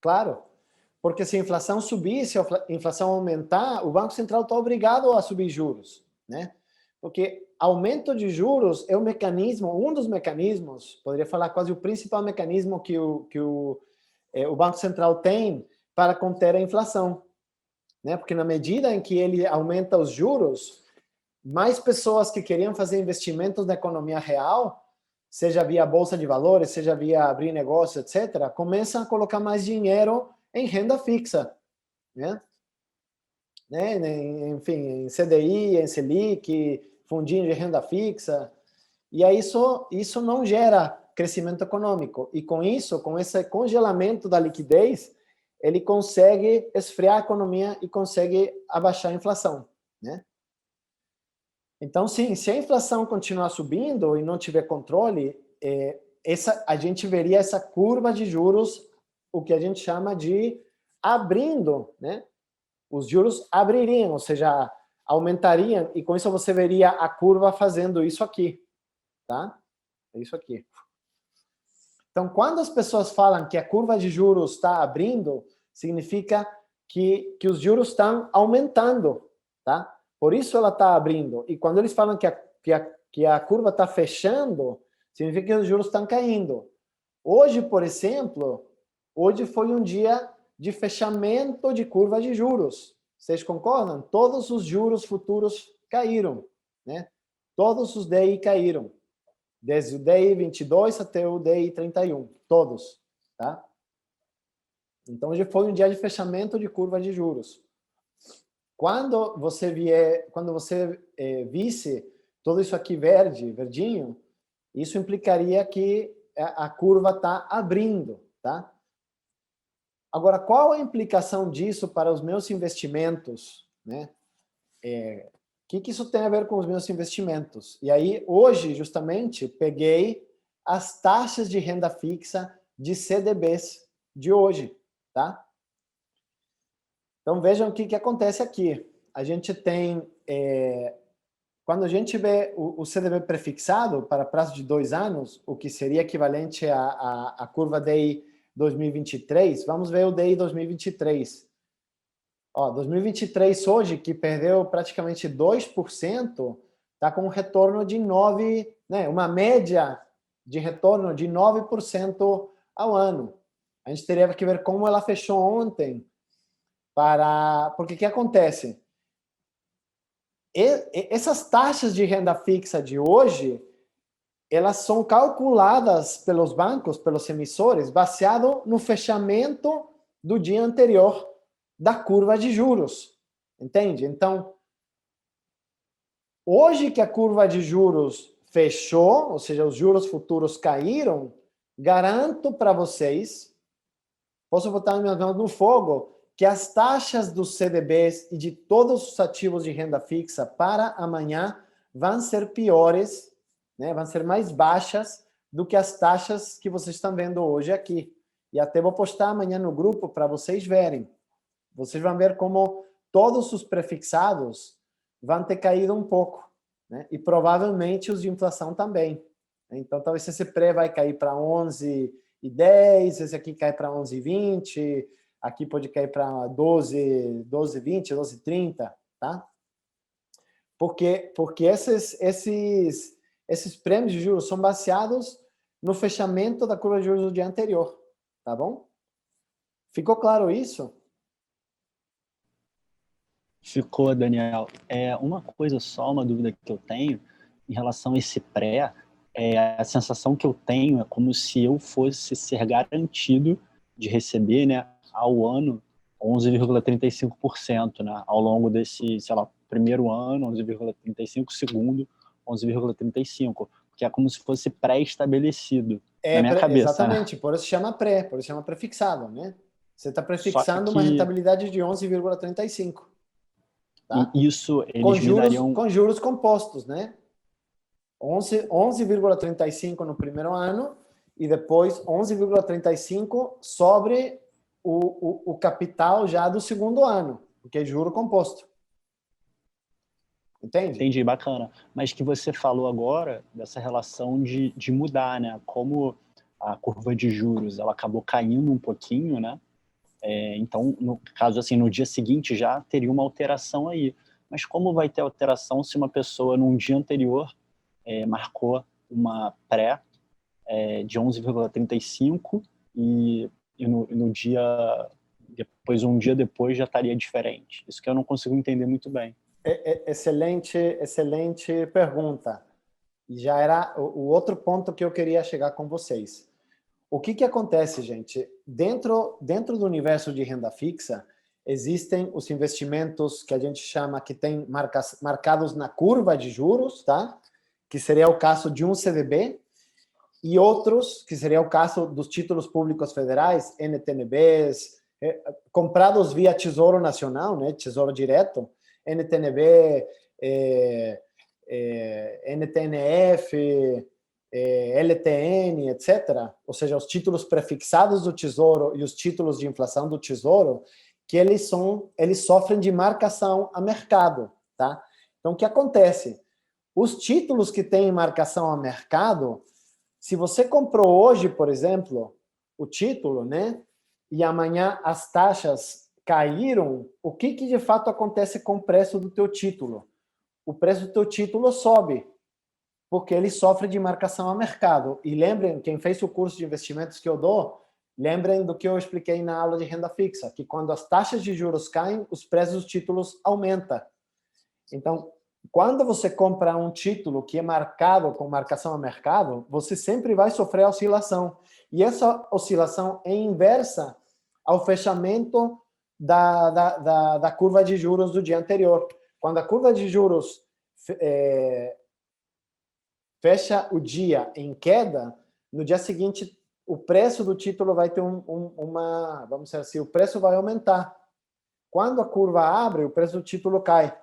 claro. Porque se a inflação subir, se a inflação aumentar, o Banco Central está obrigado a subir juros, né? Porque aumento de juros é um dos mecanismos, poderia falar quase o principal mecanismo que o Banco Central tem para conter a inflação, né? Porque na medida em que ele aumenta os juros, mais pessoas que queriam fazer investimentos na economia real, seja via bolsa de valores, seja via abrir negócio, etc., começam a colocar mais dinheiro em renda fixa, né? né? Enfim, em CDI, em Selic, fundinho de renda fixa. E aí isso não gera crescimento econômico. E com isso, com esse congelamento da liquidez, ele consegue esfriar a economia e consegue abaixar a inflação, né? Então, sim, se a inflação continuar subindo e não tiver controle, a gente veria essa curva de juros, o que a gente chama de abrindo, né? Os juros abririam, ou seja, aumentariam, e com isso você veria a curva fazendo isso aqui, tá? É isso aqui. Então, quando as pessoas falam que a curva de juros está abrindo, significa que os juros estão aumentando, tá? Por isso ela está abrindo. E quando eles falam que a curva está fechando, significa que os juros estão caindo. Hoje, por exemplo, hoje foi um dia de fechamento de curva de juros. Vocês concordam? Todos os juros futuros caíram, né? Todos os DI caíram. Desde o DI 22 até o DI 31, todos, tá? Então, hoje foi um dia de fechamento de curva de juros. Quando você visse tudo isso aqui verdinho, isso implicaria que a curva está abrindo, tá? Agora, qual a implicação disso para os meus investimentos, né? O que isso tem a ver com os meus investimentos? E aí, hoje, justamente, peguei as taxas de renda fixa de CDBs de hoje, tá? Então, vejam o que acontece aqui. A gente tem, quando a gente vê o CDB prefixado para prazo de 2 anos, o que seria equivalente à curva DI 2023, vamos ver o DI 2023. Ó, 2023 hoje, que perdeu praticamente 2%, está com um retorno de 9%, né, uma média de retorno de 9% ao ano. A gente teria que ver como ela fechou ontem, porque o que acontece? Essas taxas de renda fixa de hoje, elas são calculadas pelos bancos, pelos emissores, baseado no fechamento do dia anterior da curva de juros, entende? Então, hoje que a curva de juros fechou, ou seja, os juros futuros caíram, garanto para vocês, posso botar minhas mãos no fogo, que as taxas dos CDBs e de todos os ativos de renda fixa para amanhã vão ser piores, né? Vão ser mais baixas do que as taxas que vocês estão vendo hoje aqui. E até vou postar amanhã no grupo para vocês verem. Vocês vão ver como todos os prefixados vão ter caído um pouco, né? E provavelmente os de inflação também. Então, talvez esse pré vai cair para 11,10, esse aqui cai para 11,20, aqui pode cair para 12,20, 12,30, tá? Porque esses prêmios de juros são baseados no fechamento da curva de juros do dia anterior, tá bom? Ficou claro isso? Ficou, Daniel. Uma coisa só, uma dúvida que eu tenho em relação a esse pré, a sensação que eu tenho é como se eu fosse ser garantido de receber, né, ao ano 11,35%, né, ao longo desse, sei lá, primeiro ano, 11,35%, segundo, 11,35%, porque é como se fosse pré-estabelecido na minha cabeça. Exatamente, né? por isso chama pré, por isso chama prefixado, né? Você está prefixando que uma rentabilidade de 11,35%. Tá? Isso eles me dariam... Com juros compostos, né? 11,35 no primeiro ano e depois 11,35 sobre o capital já do segundo ano, porque é juro composto. Entende? Entendi, bacana. Mas que você falou agora dessa relação de mudar, né? Como a curva de juros ela acabou caindo um pouquinho, né? Então, no caso assim, no dia seguinte já teria uma alteração aí. Mas como vai ter alteração se uma pessoa num dia anterior marcou uma pré de 11,35 e no dia depois, um dia depois, já estaria diferente? Isso que eu não consigo entender muito bem. Excelente pergunta. E já era o outro ponto que eu queria chegar com vocês. O que acontece, gente? Dentro do universo de renda fixa, Existem os investimentos que a gente chama que tem marcados na curva de juros, tá? Que seria o caso de um CDB, e outros, que seria o caso dos títulos públicos federais, NTNBs, comprados via Tesouro Nacional, né? Tesouro Direto, NTNB, NTNF, LTN, etc. Ou seja, os títulos prefixados do Tesouro e os títulos de inflação do Tesouro, que eles sofrem de marcação a mercado, tá? Então, o que acontece? Os títulos que têm marcação a mercado, se você comprou hoje, por exemplo, o título, né? E amanhã as taxas caíram, o que de fato acontece com o preço do teu título? O preço do teu título sobe, porque ele sofre de marcação a mercado. E lembrem, quem fez o curso de investimentos que eu dou, lembrem do que eu expliquei na aula de renda fixa, que quando as taxas de juros caem, os preços dos títulos aumentam. Então, quando você compra um título que é marcado com marcação a mercado, você sempre vai sofrer oscilação. E essa oscilação é inversa ao fechamento da curva de juros do dia anterior. Quando a curva de juros fecha o dia em queda, no dia seguinte o preço do título vai ter vamos dizer assim, o preço vai aumentar. Quando a curva abre, o preço do título cai.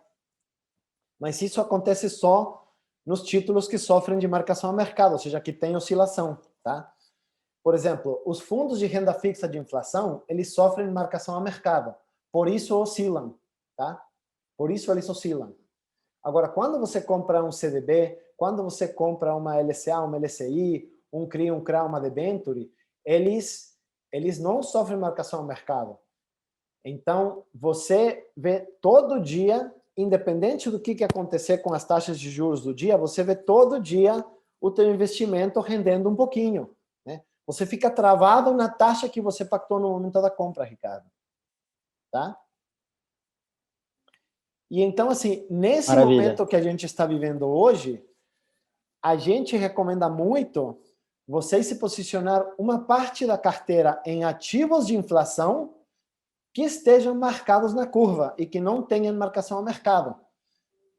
Mas isso acontece só nos títulos que sofrem de marcação a mercado, ou seja, que tem oscilação, tá? Por exemplo, os fundos de renda fixa de inflação, eles sofrem de marcação a mercado, por isso oscilam, tá? Por isso eles oscilam. Agora, quando você compra um CDB, quando você compra uma LCA, uma LCI, um CRI, um CRA, uma debenture, eles não sofrem marcação a mercado. Então, você vê todo dia, independente do que acontecer com as taxas de juros do dia, você vê todo dia o teu investimento rendendo um pouquinho, né? Você fica travado na taxa que você pactou no momento da compra, Ricardo. Tá? E então, assim, nesse Maravilha. momento que a gente está vivendo hoje, a gente recomenda muito vocês se posicionar uma parte da carteira em ativos de inflação que estejam marcados na curva e que não tenham marcação a mercado.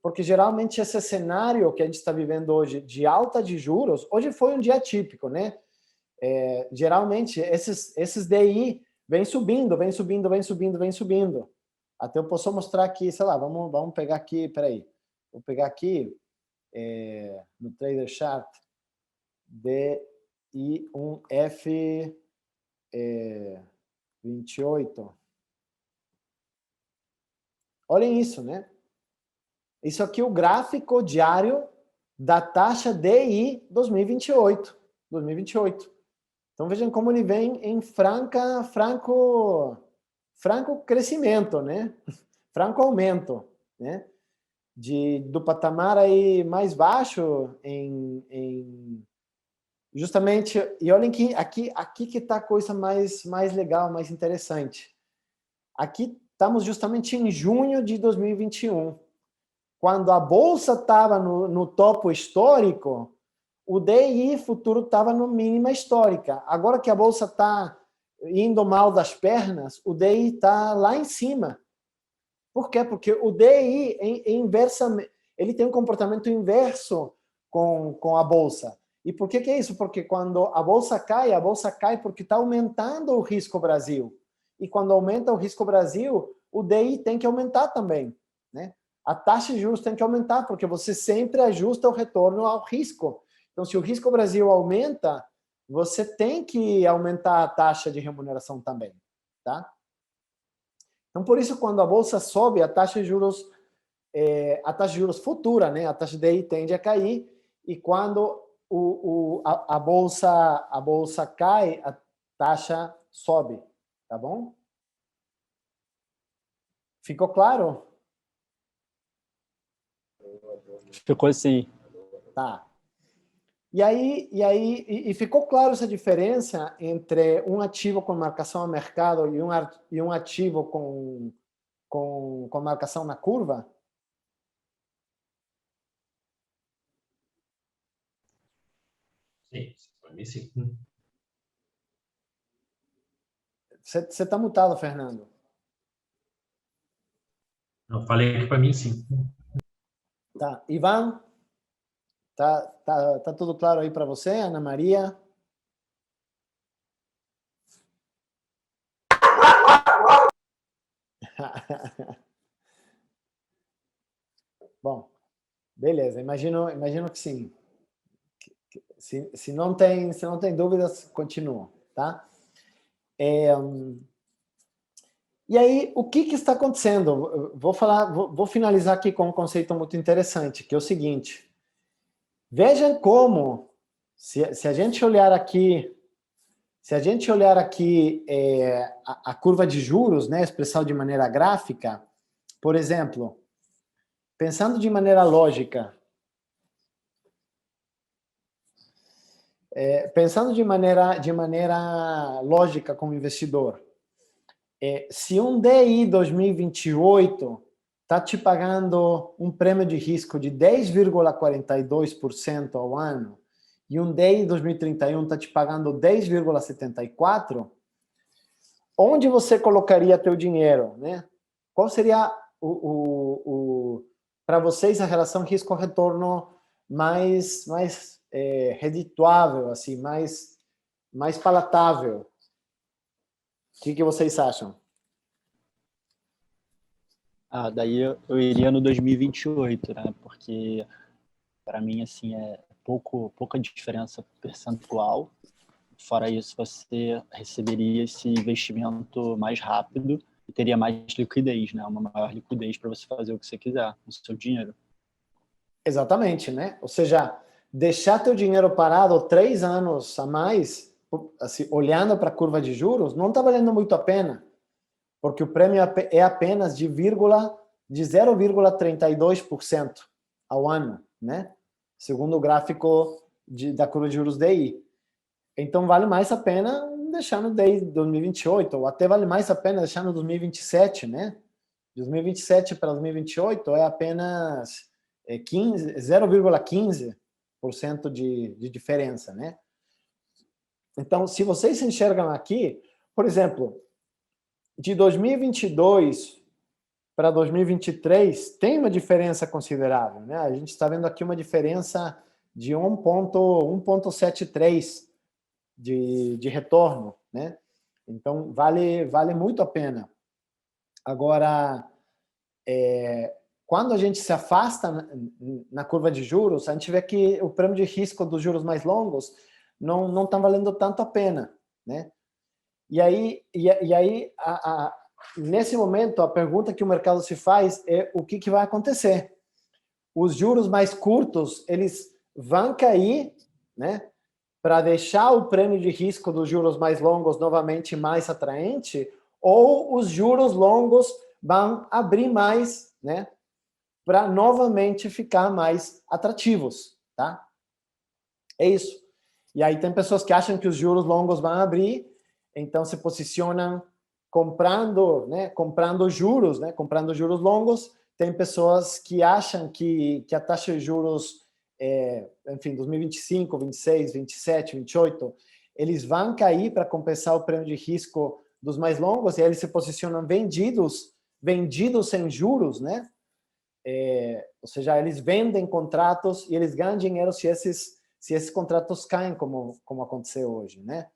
Porque geralmente esse cenário que a gente está vivendo hoje de alta de juros, hoje foi um dia típico, né? Geralmente esses DI vem subindo, vem subindo, vem subindo, vem subindo. Até eu posso mostrar aqui, sei lá, vamos pegar aqui, peraí. Vou pegar aqui no Trader Chart DI1F 28. Olhem isso, né? Isso aqui é o gráfico diário da taxa DI 2028. Então vejam como ele vem em franco crescimento, né? Franco aumento, né? Do patamar aí mais baixo justamente, e olhem que aqui que está a coisa mais legal, mais interessante. Aqui estamos justamente em junho de 2021. Quando a bolsa estava no topo histórico, o DI futuro estava no mínima histórica. Agora que a bolsa está indo mal das pernas, o DI está lá em cima. Por quê? Porque o DI ele tem um comportamento inverso com a bolsa. E por que é isso? Porque quando a bolsa cai porque está aumentando o risco Brasil. E quando aumenta o risco Brasil, o DI tem que aumentar também, né? A taxa de juros tem que aumentar, porque você sempre ajusta o retorno ao risco. Então, se o risco Brasil aumenta, você tem que aumentar a taxa de remuneração também, tá? Então, por isso, quando a bolsa sobe, a taxa de juros futura, né? A taxa de DI tende a cair, e quando a bolsa cai, a taxa sobe, tá bom? Ficou claro? Ficou assim. Tá. E ficou claro essa diferença entre um ativo com marcação a mercado e um ativo com marcação na curva? Sim, para mim sim. Você está mutado, Fernando. Eu falei que para mim, sim. Tá. Ivan, tá tudo claro aí para você? Ana Maria? Bom, beleza. Imagino que sim. Se não tem dúvidas, continua, tá? E aí, o que está acontecendo? Vou finalizar aqui com um conceito muito interessante, que é o seguinte. Vejam como, se a gente olhar aqui, a curva de juros, né, expressada de maneira gráfica, por exemplo, pensando de maneira lógica, como investidor, se um DI 2028 está te pagando um prêmio de risco de 10,42% ao ano e um DI 2031 está te pagando 10,74%, onde você colocaria teu dinheiro, né? Qual seria para vocês a relação risco-retorno mais redituável, assim, mais palatável? O que vocês acham? Daí eu iria no 2028, né? Porque para mim assim é pouca diferença percentual. Fora isso, você receberia esse investimento mais rápido e teria mais liquidez, né? Uma maior liquidez para você fazer o que você quiser com o seu dinheiro. Exatamente, né? Ou seja, deixar teu dinheiro parado 3 anos a mais, assim, olhando para a curva de juros, não está valendo muito a pena, porque o prêmio é apenas de 0,32% ao ano, né? Segundo o gráfico da curva de juros DI. Então, vale mais a pena deixar no DI 2028, ou até vale mais a pena deixar no 2027, né? De 2027 para 2028 é apenas 0,15% de diferença, né? Então, se vocês se enxergam aqui, por exemplo, de 2022 para 2023, tem uma diferença considerável, né? A gente está vendo aqui uma diferença de 1,73 de retorno, né? Então, vale muito a pena. Agora, quando a gente se afasta na curva de juros, a gente vê que o prêmio de risco dos juros mais longos não está valendo tanto a pena, né? E aí nesse momento, a pergunta que o mercado se faz é o que vai acontecer. Os juros mais curtos, eles vão cair, né? Para deixar o prêmio de risco dos juros mais longos novamente mais atraente, ou os juros longos vão abrir mais, né? Para novamente ficar mais atrativos, tá? É isso. E aí tem pessoas que acham que os juros longos vão abrir, então se posicionam comprando juros, né? Comprando juros longos. Tem pessoas que acham que a taxa de juros, enfim, 2025, 26, 27, 28, eles vão cair para compensar o prêmio de risco dos mais longos, e aí eles se posicionam vendidos sem juros, né? Ou seja, eles vendem contratos e eles ganham dinheiro se esses contratos caem, como aconteceu hoje, né?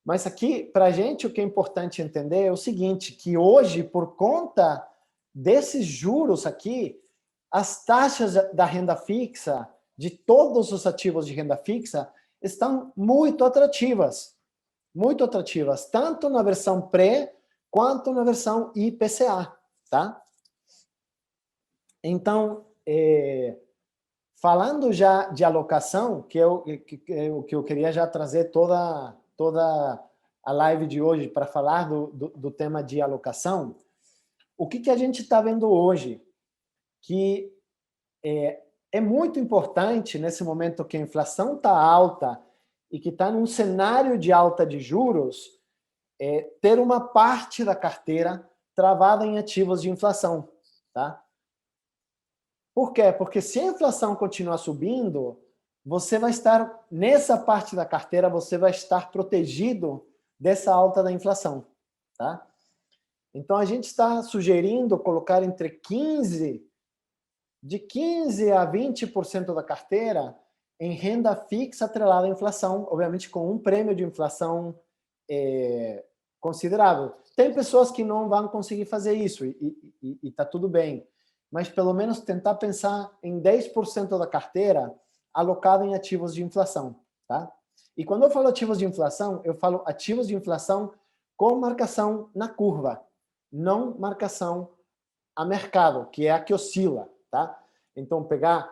Mas aqui, para a gente, o que é importante entender é o seguinte, que hoje, por conta desses juros aqui, as taxas da renda fixa, de todos os ativos de renda fixa, estão muito atrativas, tanto na versão pré, quanto na versão IPCA, tá? Então, falando já de alocação, que é o que eu queria já trazer toda a live de hoje para falar do tema de alocação, o que a gente está vendo hoje? Que é muito importante, nesse momento que a inflação está alta e que está num cenário de alta de juros, ter uma parte da carteira travada em ativos de inflação, tá? Por quê? Porque se a inflação continuar subindo, você vai estar, nessa parte da carteira, você vai estar protegido dessa alta da inflação, tá? Então, a gente está sugerindo colocar entre 15% a 20% da carteira em renda fixa atrelada à inflação, obviamente com um prêmio de inflação considerável. Tem pessoas que não vão conseguir fazer isso e está tudo bem, mas pelo menos tentar pensar em 10% da carteira alocada em ativos de inflação, tá? E quando eu falo ativos de inflação, eu falo ativos de inflação com marcação na curva, não marcação a mercado, que é a que oscila, tá? Então, pegar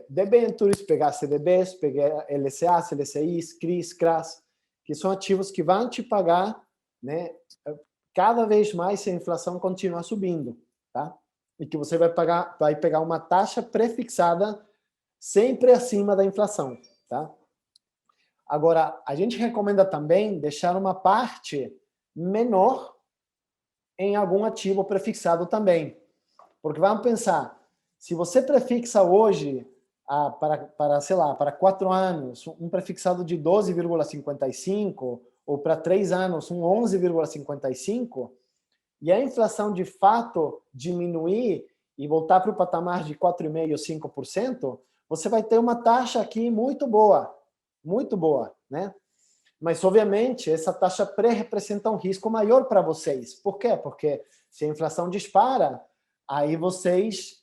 debentures, pegar CDBs, pegar LCAs, LCIs, CRIs, CRAs, que são ativos que vão te pagar, né, cada vez mais se a inflação continuar subindo, tá? E que você vai pegar uma taxa prefixada sempre acima da inflação, tá? Agora, a gente recomenda também deixar uma parte menor em algum ativo prefixado também. Porque vamos pensar, se você prefixa hoje para 4 anos, um prefixado de 12,55, ou para 3 anos, um 11,55, e a inflação de fato diminuir e voltar para o patamar de 4,5%, 5%, você vai ter uma taxa aqui muito boa, né? Mas, obviamente, essa taxa pré representa um risco maior para vocês. Por quê? Porque se a inflação dispara, aí vocês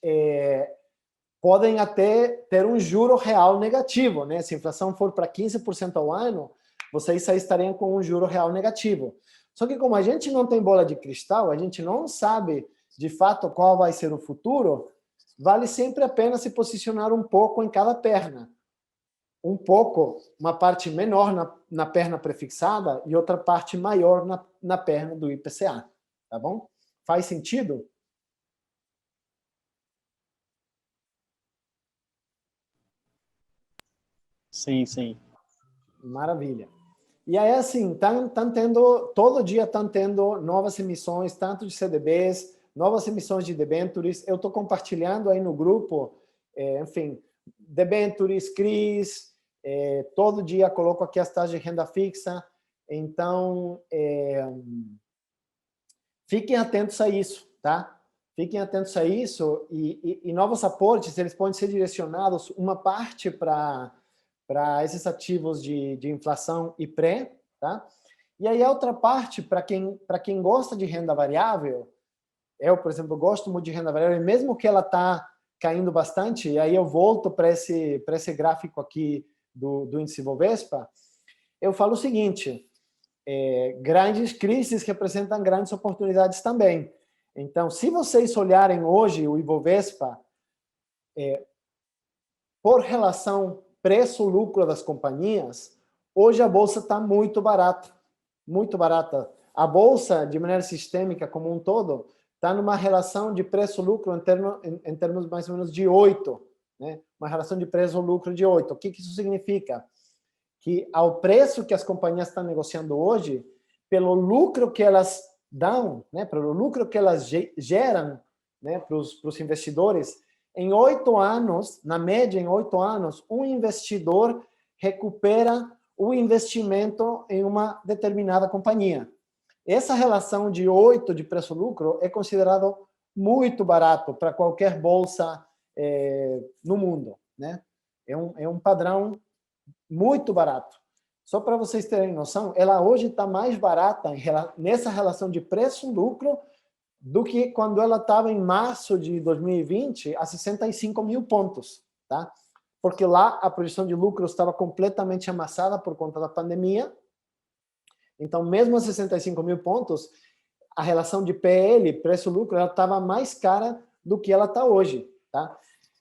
podem até ter um juro real negativo, né? Se a inflação for para 15% ao ano, vocês aí estariam com um juro real negativo. Só que como a gente não tem bola de cristal, a gente não sabe de fato qual vai ser o futuro, vale sempre a pena se posicionar um pouco em cada perna. Um pouco, uma parte menor na perna prefixada e outra parte maior na perna do IPCA, tá bom? Faz sentido? Sim, sim. Maravilha. E aí, assim, todo dia estão tendo novas emissões, tanto de CDBs, novas emissões de debentures. Eu estou compartilhando aí no grupo, enfim, debentures, CRIs, todo dia coloco aqui as taxas de renda fixa. Então, fiquem atentos a isso, tá? Fiquem atentos a isso e novos aportes, eles podem ser direcionados, uma parte para esses ativos de inflação e pré, tá? E aí a outra parte, para quem gosta de renda variável, eu, por exemplo, gosto muito de renda variável, e mesmo que ela está caindo bastante, e aí eu volto para esse gráfico aqui do índice Bovespa, eu falo o seguinte, grandes crises representam grandes oportunidades também. Então, se vocês olharem hoje o Ibovespa, por relação preço-lucro das companhias, hoje a bolsa está muito barata, muito barata. A bolsa, de maneira sistêmica como um todo, está numa relação de preço-lucro em termos mais ou menos de 8, né? Uma relação de preço-lucro de 8. O que isso significa? Que ao preço que as companhias estão negociando hoje, pelo lucro que elas dão, né, pelo lucro que elas geram, né, para os investidores, em 8 anos, na média, em 8 anos, um investidor recupera o investimento em uma determinada companhia. Essa relação de 8 de preço-lucro é considerado muito barato para qualquer bolsa no mundo, né? É um padrão muito barato. Só para vocês terem noção, ela hoje está mais barata nessa relação de preço-lucro do que quando ela estava em março de 2020 a 65 mil pontos, tá? Porque lá a projeção de lucro estava completamente amassada por conta da pandemia. Então, mesmo a 65 mil pontos, a relação de PL, preço-lucro, ela estava mais cara do que ela está hoje, tá?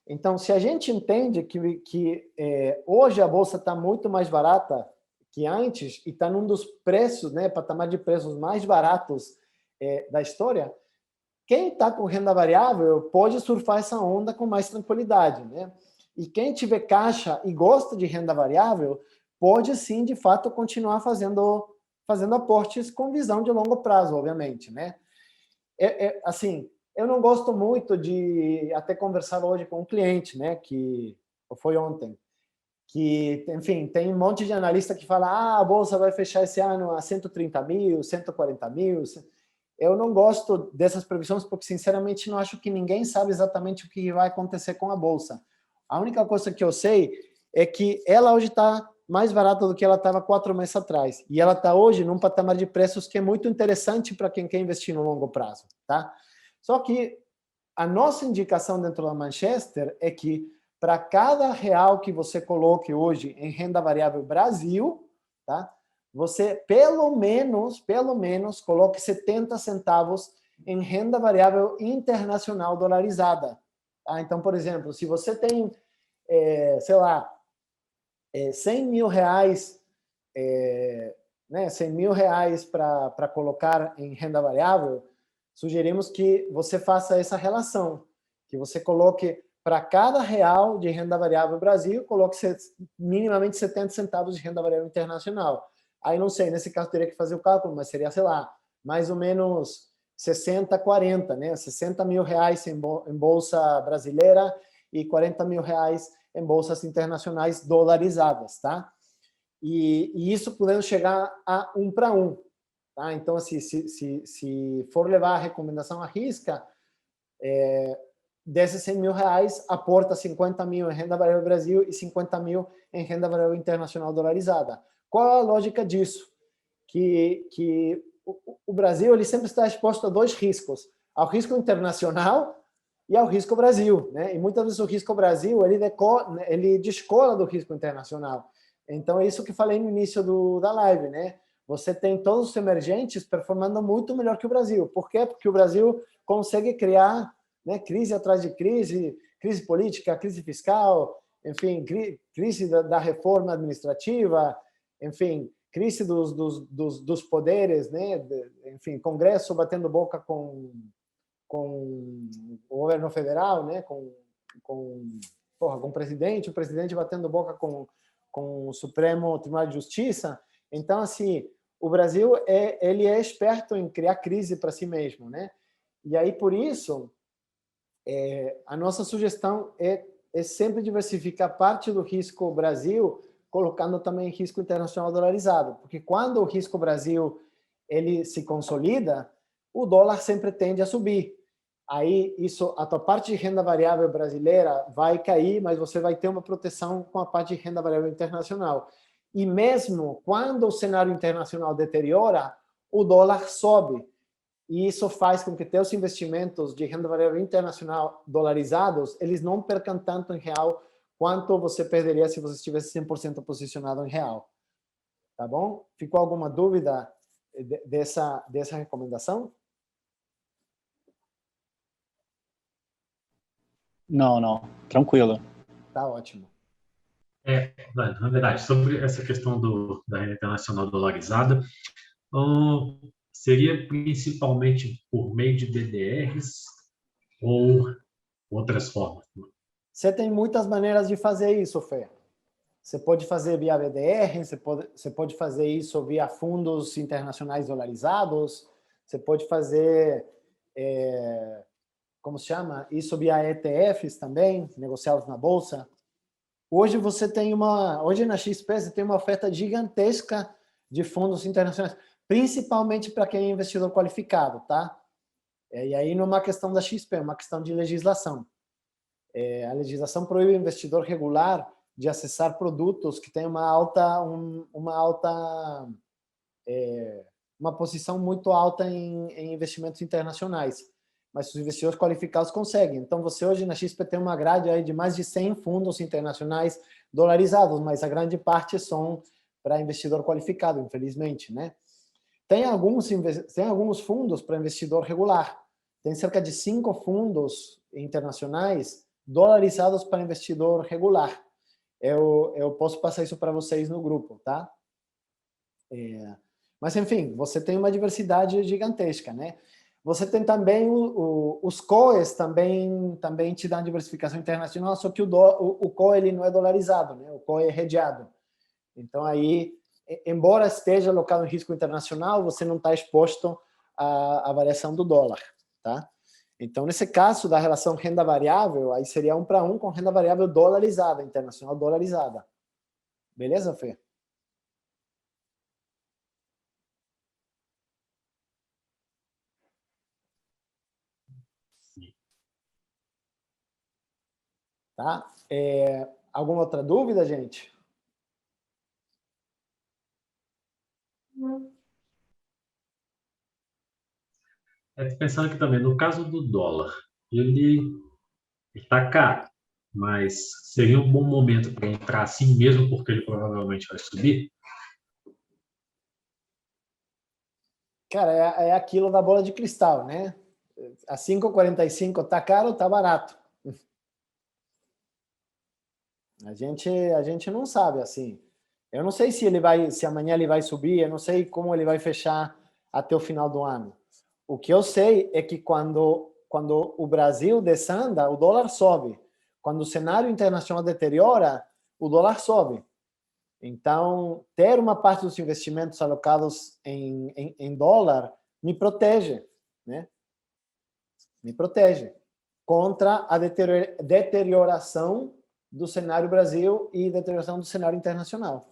Então, se a gente entende que hoje a bolsa está muito mais barata que antes e está num dos preços, né, patamar de preços mais baratos da história, quem está com renda variável pode surfar essa onda com mais tranquilidade, né? E quem tiver caixa e gosta de renda variável pode sim, de fato, continuar fazendo aportes com visão de longo prazo, obviamente, né? Assim, eu não gosto muito de... Até conversava hoje com um cliente, né, que foi ontem, que, enfim, tem um monte de analista que fala a bolsa vai fechar esse ano a 130 mil, 140 mil. eu não gosto dessas previsões porque, sinceramente, não acho que ninguém sabe exatamente o que vai acontecer com a Bolsa. A única coisa que eu sei é que ela hoje está mais barata do que ela estava 4 meses atrás. E ela está hoje num patamar de preços que é muito interessante para quem quer investir no longo prazo. Tá? Só que a nossa indicação dentro da Manchester é que para cada real que você coloque hoje em renda variável Brasil, tá? Você pelo menos coloque 70 centavos em renda variável internacional dolarizada. Tá? Então, por exemplo, se você tem, sei lá, 100 mil reais, né, 100 mil reais para colocar em renda variável, sugerimos que você faça essa relação, que você coloque para cada real de renda variável Brasil, coloque minimamente 70 centavos de renda variável internacional. Aí não sei, nesse caso teria que fazer o cálculo, mas seria, sei lá, mais ou menos 60, 40, né? 60 mil reais em bolsa brasileira e 40 mil reais em bolsas internacionais dolarizadas, tá? E isso podendo chegar a 1 para 1. Tá? Então, assim, se for levar a recomendação à risca, desses 100 mil reais, aporta 50 mil em renda variável Brasil e 50 mil em renda variável internacional dolarizada. Qual é a lógica disso? Que o Brasil ele sempre está exposto a 2 riscos, ao risco internacional e ao risco Brasil, né? E muitas vezes o risco Brasil ele descola do risco internacional. Então é isso que falei no início da live, né? Você tem todos os emergentes performando muito melhor que o Brasil. Por quê? Porque o Brasil consegue criar, né, crise atrás de crise, crise política, crise fiscal, enfim, crise da reforma administrativa, enfim, crise dos poderes, né? Enfim, Congresso batendo boca com o governo federal, né? com o presidente batendo boca com o Supremo Tribunal de Justiça. Então, assim, o Brasil ele é esperto em criar crise para si mesmo, né? E aí, por isso, a nossa sugestão é sempre diversificar parte do risco Brasil, colocando também risco internacional dolarizado, porque quando o risco Brasil ele se consolida, o dólar sempre tende a subir. Aí a tua parte de renda variável brasileira vai cair, mas você vai ter uma proteção com a parte de renda variável internacional. E mesmo quando o cenário internacional deteriora, o dólar sobe. E isso faz com que teus investimentos de renda variável internacional dolarizados, eles não percam tanto em real quanto você perderia se você estivesse 100% posicionado em real. Tá bom? Ficou alguma dúvida dessa recomendação? Não, tranquilo. Tá ótimo. Na verdade, sobre essa questão da renda internacional dolarizada, seria principalmente por meio de BDRs ou outras formas? Você tem muitas maneiras de fazer isso, Fê. Você pode fazer via BDR, você pode fazer isso via fundos internacionais dolarizados, você pode fazer, como se chama? Isso via ETFs também, negociados na bolsa. Hoje na XP você tem uma oferta gigantesca de fundos internacionais, principalmente para quem é investidor qualificado, tá? E aí não é uma questão da XP, é uma questão de legislação. A legislação proíbe o investidor regular de acessar produtos que têm uma posição muito alta em investimentos internacionais. Mas os investidores qualificados conseguem. Então, você hoje na XP tem uma grade aí de mais de 100 fundos internacionais dolarizados, mas a grande parte são para investidor qualificado, infelizmente, né? Tem alguns fundos para investidor regular. Tem cerca de 5 fundos internacionais dolarizados para investidor regular. Eu posso passar isso para vocês no grupo, tá? Mas, enfim, você tem uma diversidade gigantesca, né? Você tem também os COEs, também te dão diversificação internacional, só que o COE ele não é dolarizado, né? O COE é redeado. Então, aí, embora esteja alocado em risco internacional, você não está exposto à variação do dólar, tá? Então, nesse caso da relação renda variável, aí seria 1 para 1 com renda variável dolarizada, internacional dolarizada. Beleza, Fê? Tá? Alguma outra dúvida, gente? Pensando aqui também, no caso do dólar, ele está caro, mas seria um bom momento para entrar assim mesmo, porque ele provavelmente vai subir? Cara, é aquilo da bola de cristal, né? A 5,45 tá caro, tá barato. A gente não sabe assim. Eu não sei se amanhã ele vai subir, eu não sei como ele vai fechar até o final do ano. O que eu sei é que quando o Brasil desanda, o dólar sobe. Quando o cenário internacional deteriora, o dólar sobe. Então, ter uma parte dos investimentos alocados em dólar me protege, né? Me protege contra a deterioração do cenário Brasil e deterioração do cenário internacional.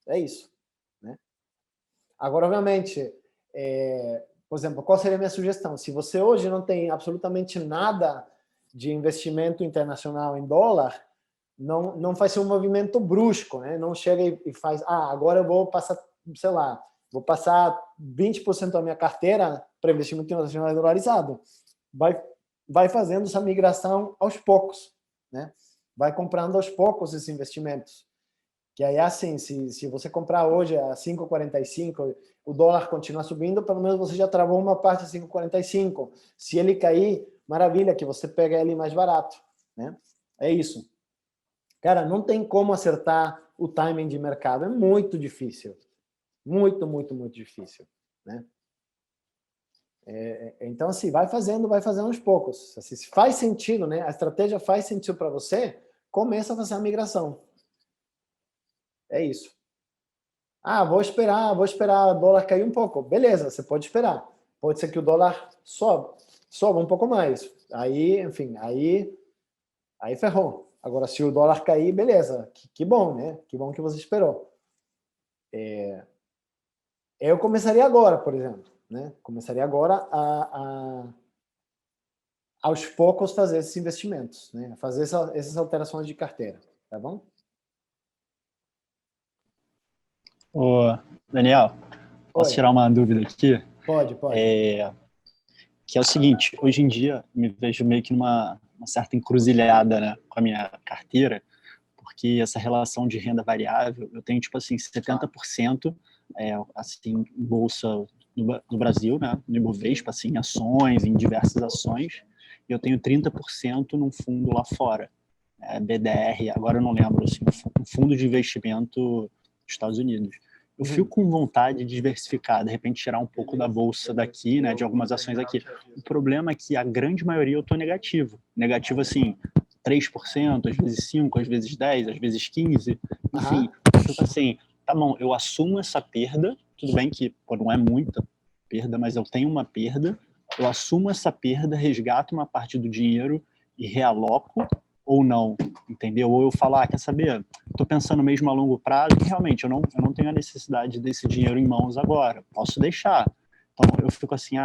É isso, né? Agora, obviamente, por exemplo, qual seria a minha sugestão? Se você hoje não tem absolutamente nada de investimento internacional em dólar, não faz um movimento brusco, né? Não chega e faz, agora eu vou passar, sei lá, vou passar 20% da minha carteira para investimento internacional dolarizado. Vai fazendo essa migração aos poucos, né? Vai comprando aos poucos esses investimentos. Que aí, assim, se você comprar hoje a 5,45, o dólar continua subindo, pelo menos você já travou uma parte a 5,45. Se ele cair, maravilha, que você pega ele mais barato, né? É isso. Cara, não tem como acertar o timing de mercado. É muito difícil. Muito, muito, muito difícil, né? Então, assim, vai fazendo aos poucos. Assim, se faz sentido, né? A estratégia faz sentido para você, começa a fazer a migração. É isso. Vou esperar o dólar cair um pouco. Beleza, você pode esperar. Pode ser que o dólar sobe um pouco mais. Aí, enfim, aí ferrou. Agora, se o dólar cair, beleza. Que bom, né? Que bom que você esperou. Eu começaria agora, por exemplo, né? Começaria agora aos poucos fazer esses investimentos, né? Fazer essas alterações de carteira, tá bom? Ô, Daniel, posso Oi, tirar uma dúvida aqui? pode. Que é o seguinte, hoje em dia me vejo meio que numa uma certa encruzilhada, né, com a minha carteira, porque essa relação de renda variável, eu tenho tipo assim 70% assim em bolsa no Brasil, né, no Ibovespa, assim, em ações, em diversas ações, e eu tenho 30% num fundo lá fora, BDR, agora eu não lembro, assim, um fundo de investimento dos Estados Unidos. Eu fico com vontade de diversificar, de repente tirar um pouco da bolsa daqui, né, de algumas ações aqui. O problema é que a grande maioria eu estou negativo. Negativo, assim, 3%, às vezes 5%, às vezes 10%, às vezes 15%. Enfim, eu fico assim, tá bom, eu assumo essa perda, tudo bem que não é muita perda, mas eu tenho uma perda, eu assumo essa perda, resgato uma parte do dinheiro e realoco, ou não, entendeu? Ou eu falo, quer saber? Estou pensando mesmo a longo prazo e realmente eu não tenho a necessidade desse dinheiro em mãos agora, posso deixar. Então eu fico assim,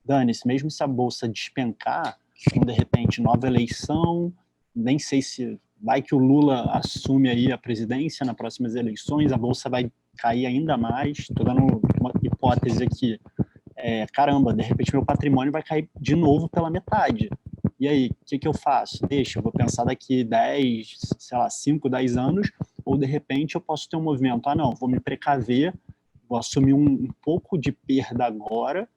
dane-se, mesmo se a bolsa despencar, com de repente nova eleição, nem sei se vai que o Lula assume aí a presidência nas próximas eleições, a bolsa vai cair ainda mais, estou dando uma hipótese aqui, caramba, de repente meu patrimônio vai cair de novo pela metade. E aí, o que eu faço? Deixa, eu vou pensar daqui 10, sei lá, 5, 10 anos, ou de repente eu posso ter um movimento, não, vou me precaver, vou assumir um pouco de perda agora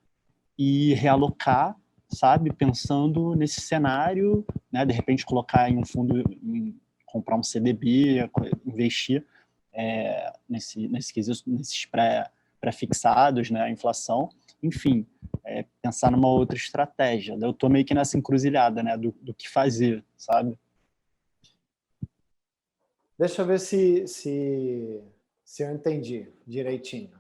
e realocar, sabe, pensando nesse cenário, né, de repente colocar em um fundo, comprar um CDB, investir nesses pré-fixados, né, a inflação, enfim, pensar numa outra estratégia. Eu estou meio que nessa encruzilhada, né, do que fazer, sabe? Deixa eu ver se eu entendi direitinho.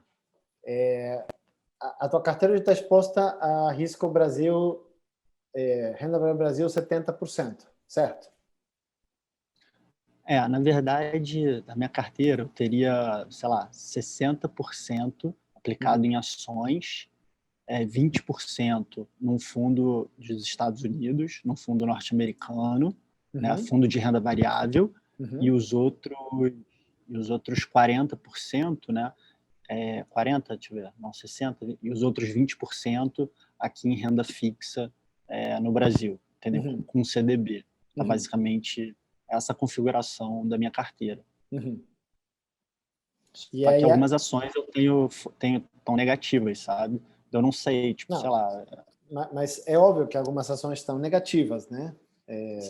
A tua carteira está exposta a risco Brasil, renda variável Brasil 70%, certo? Na verdade, da minha carteira, eu teria, sei lá, 60% aplicado em ações, 20% num fundo dos Estados Unidos, num fundo norte-americano, né, fundo de renda variável, e os outros 40%, né, 40, deixa eu ver, não, 60, e os outros 20% aqui em renda fixa no Brasil, entendeu? Com CDB. Tá basicamente essa configuração da minha carteira. E Só aí, que algumas ações eu tenho tão negativas, sabe? Eu não sei, tipo, não, sei lá. mas é óbvio que algumas ações estão negativas, né?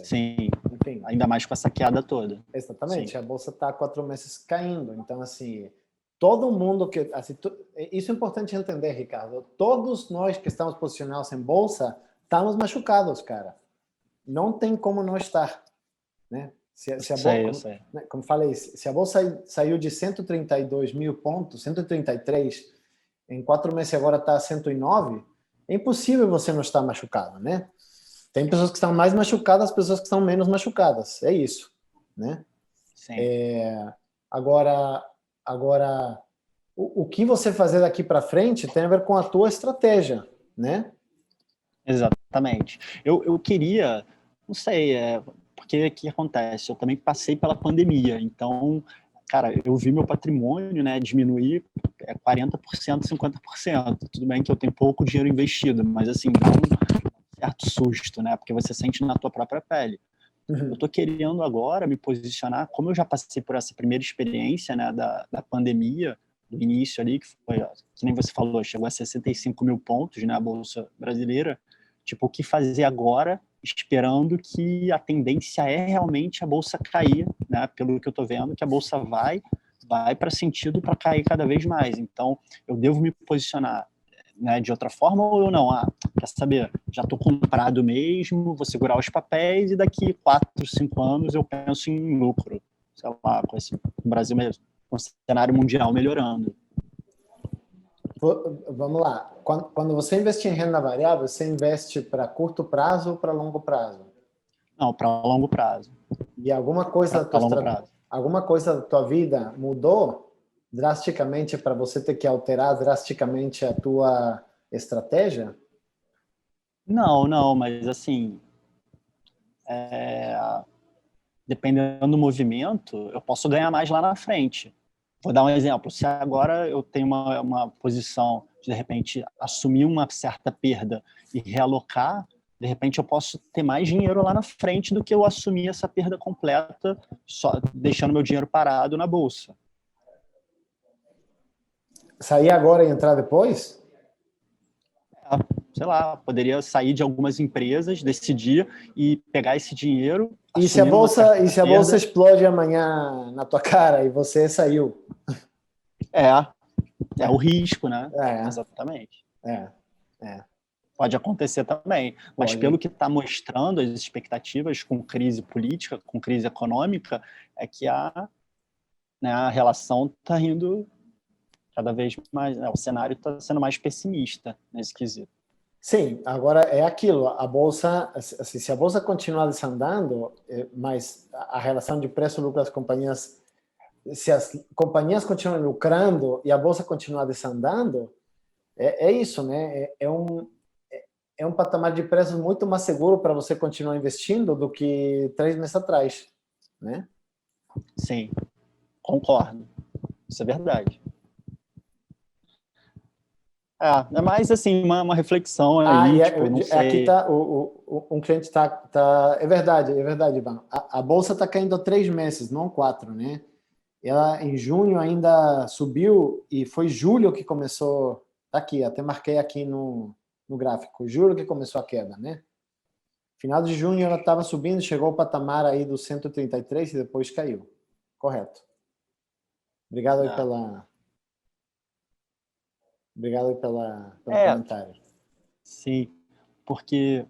Sim, Enfim, ainda mais com essa queda toda. exatamente. Sim. A bolsa está há 4 meses caindo. Então, assim, todo mundo que... Assim, isso é importante entender, Ricardo. Todos nós que estamos posicionados em bolsa estamos machucados, cara. Não tem como não estar, né? Se a Eu sei. como falei, se a bolsa saiu de 132 mil pontos, 133, em 4 meses agora está a 109, é impossível você não estar machucado, né? Tem pessoas que estão mais machucadas, pessoas que estão menos machucadas, é isso, né? Sim. Agora, o que você fazer daqui para frente tem a ver com a tua estratégia, né? Exatamente. Eu queria, não sei, porque o que acontece? Eu também passei pela pandemia, então, cara, eu vi meu patrimônio, né, diminuir 40%, 50%. Tudo bem que eu tenho pouco dinheiro investido, mas assim, dá um certo susto, né, porque você sente na tua própria pele. Eu estou querendo agora me posicionar, como eu já passei por essa primeira experiência, né, da pandemia, do início ali, que foi, que nem você falou, chegou a 65 mil pontos, né, a Bolsa Brasileira. Tipo, o que fazer agora, esperando que a tendência é realmente a Bolsa cair, né, pelo que eu estou vendo, que a Bolsa vai para sentido para cair cada vez mais. Então, eu devo me posicionar, né, de outra forma ou não? Quer saber? Já estou comprado mesmo, vou segurar os papéis e daqui 4, 5 anos eu penso em lucro. Sei lá, com o Brasil mesmo, com o cenário mundial melhorando. Vamos lá. Quando você investe em renda variável, você investe para curto prazo ou para longo prazo? Não, para longo prazo. E alguma coisa da tua vida mudou drasticamente para você ter que alterar drasticamente a tua estratégia? Não, mas assim, dependendo do movimento, eu posso ganhar mais lá na frente. Vou dar um exemplo. Se agora eu tenho uma posição de repente, assumir uma certa perda e realocar, de repente eu posso ter mais dinheiro lá na frente do que eu assumir essa perda completa, só deixando meu dinheiro parado na bolsa. Sair agora e entrar depois? Sei lá, poderia sair de algumas empresas, decidir e pegar esse dinheiro. E se a bolsa explode amanhã na tua cara e você saiu? É o risco, né? É. Exatamente. É. Pode acontecer também, mas Pode. pelo que está mostrando as expectativas com crise política, com crise econômica, é que a relação está indo cada vez mais, o cenário está sendo mais pessimista nesse quesito. Sim, agora é aquilo, a bolsa, assim, se a bolsa continuar desandando, mas a relação de preço-lucro das companhias, se as companhias continuam lucrando e a bolsa continuar desandando, é isso, né? É um patamar de preços muito mais seguro para você continuar investindo do que 3 meses atrás, né? Sim, concordo. Isso é verdade. É mais assim, uma reflexão aí, não sei. Aqui tá, um cliente é verdade, Ivan. A bolsa está caindo há 3 meses, não 4, né? Ela em junho ainda subiu e foi julho que começou, tá aqui, até marquei aqui no gráfico, julho que começou a queda, né? Final de junho ela estava subindo, chegou ao patamar aí do 133 e depois caiu. Correto. Obrigado aí pelo comentário. Sim, porque,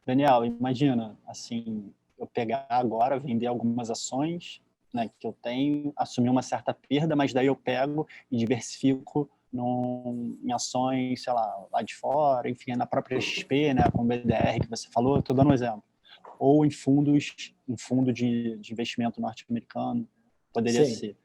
Daniel, imagina, assim, eu pegar agora, vender algumas ações, né, que eu tenho, assumir uma certa perda, mas daí eu pego e diversifico em ações, sei lá de fora, enfim, na própria XP, né, com o BDR que você falou, estou dando um exemplo. Ou em fundo de investimento norte-americano, poderia ser.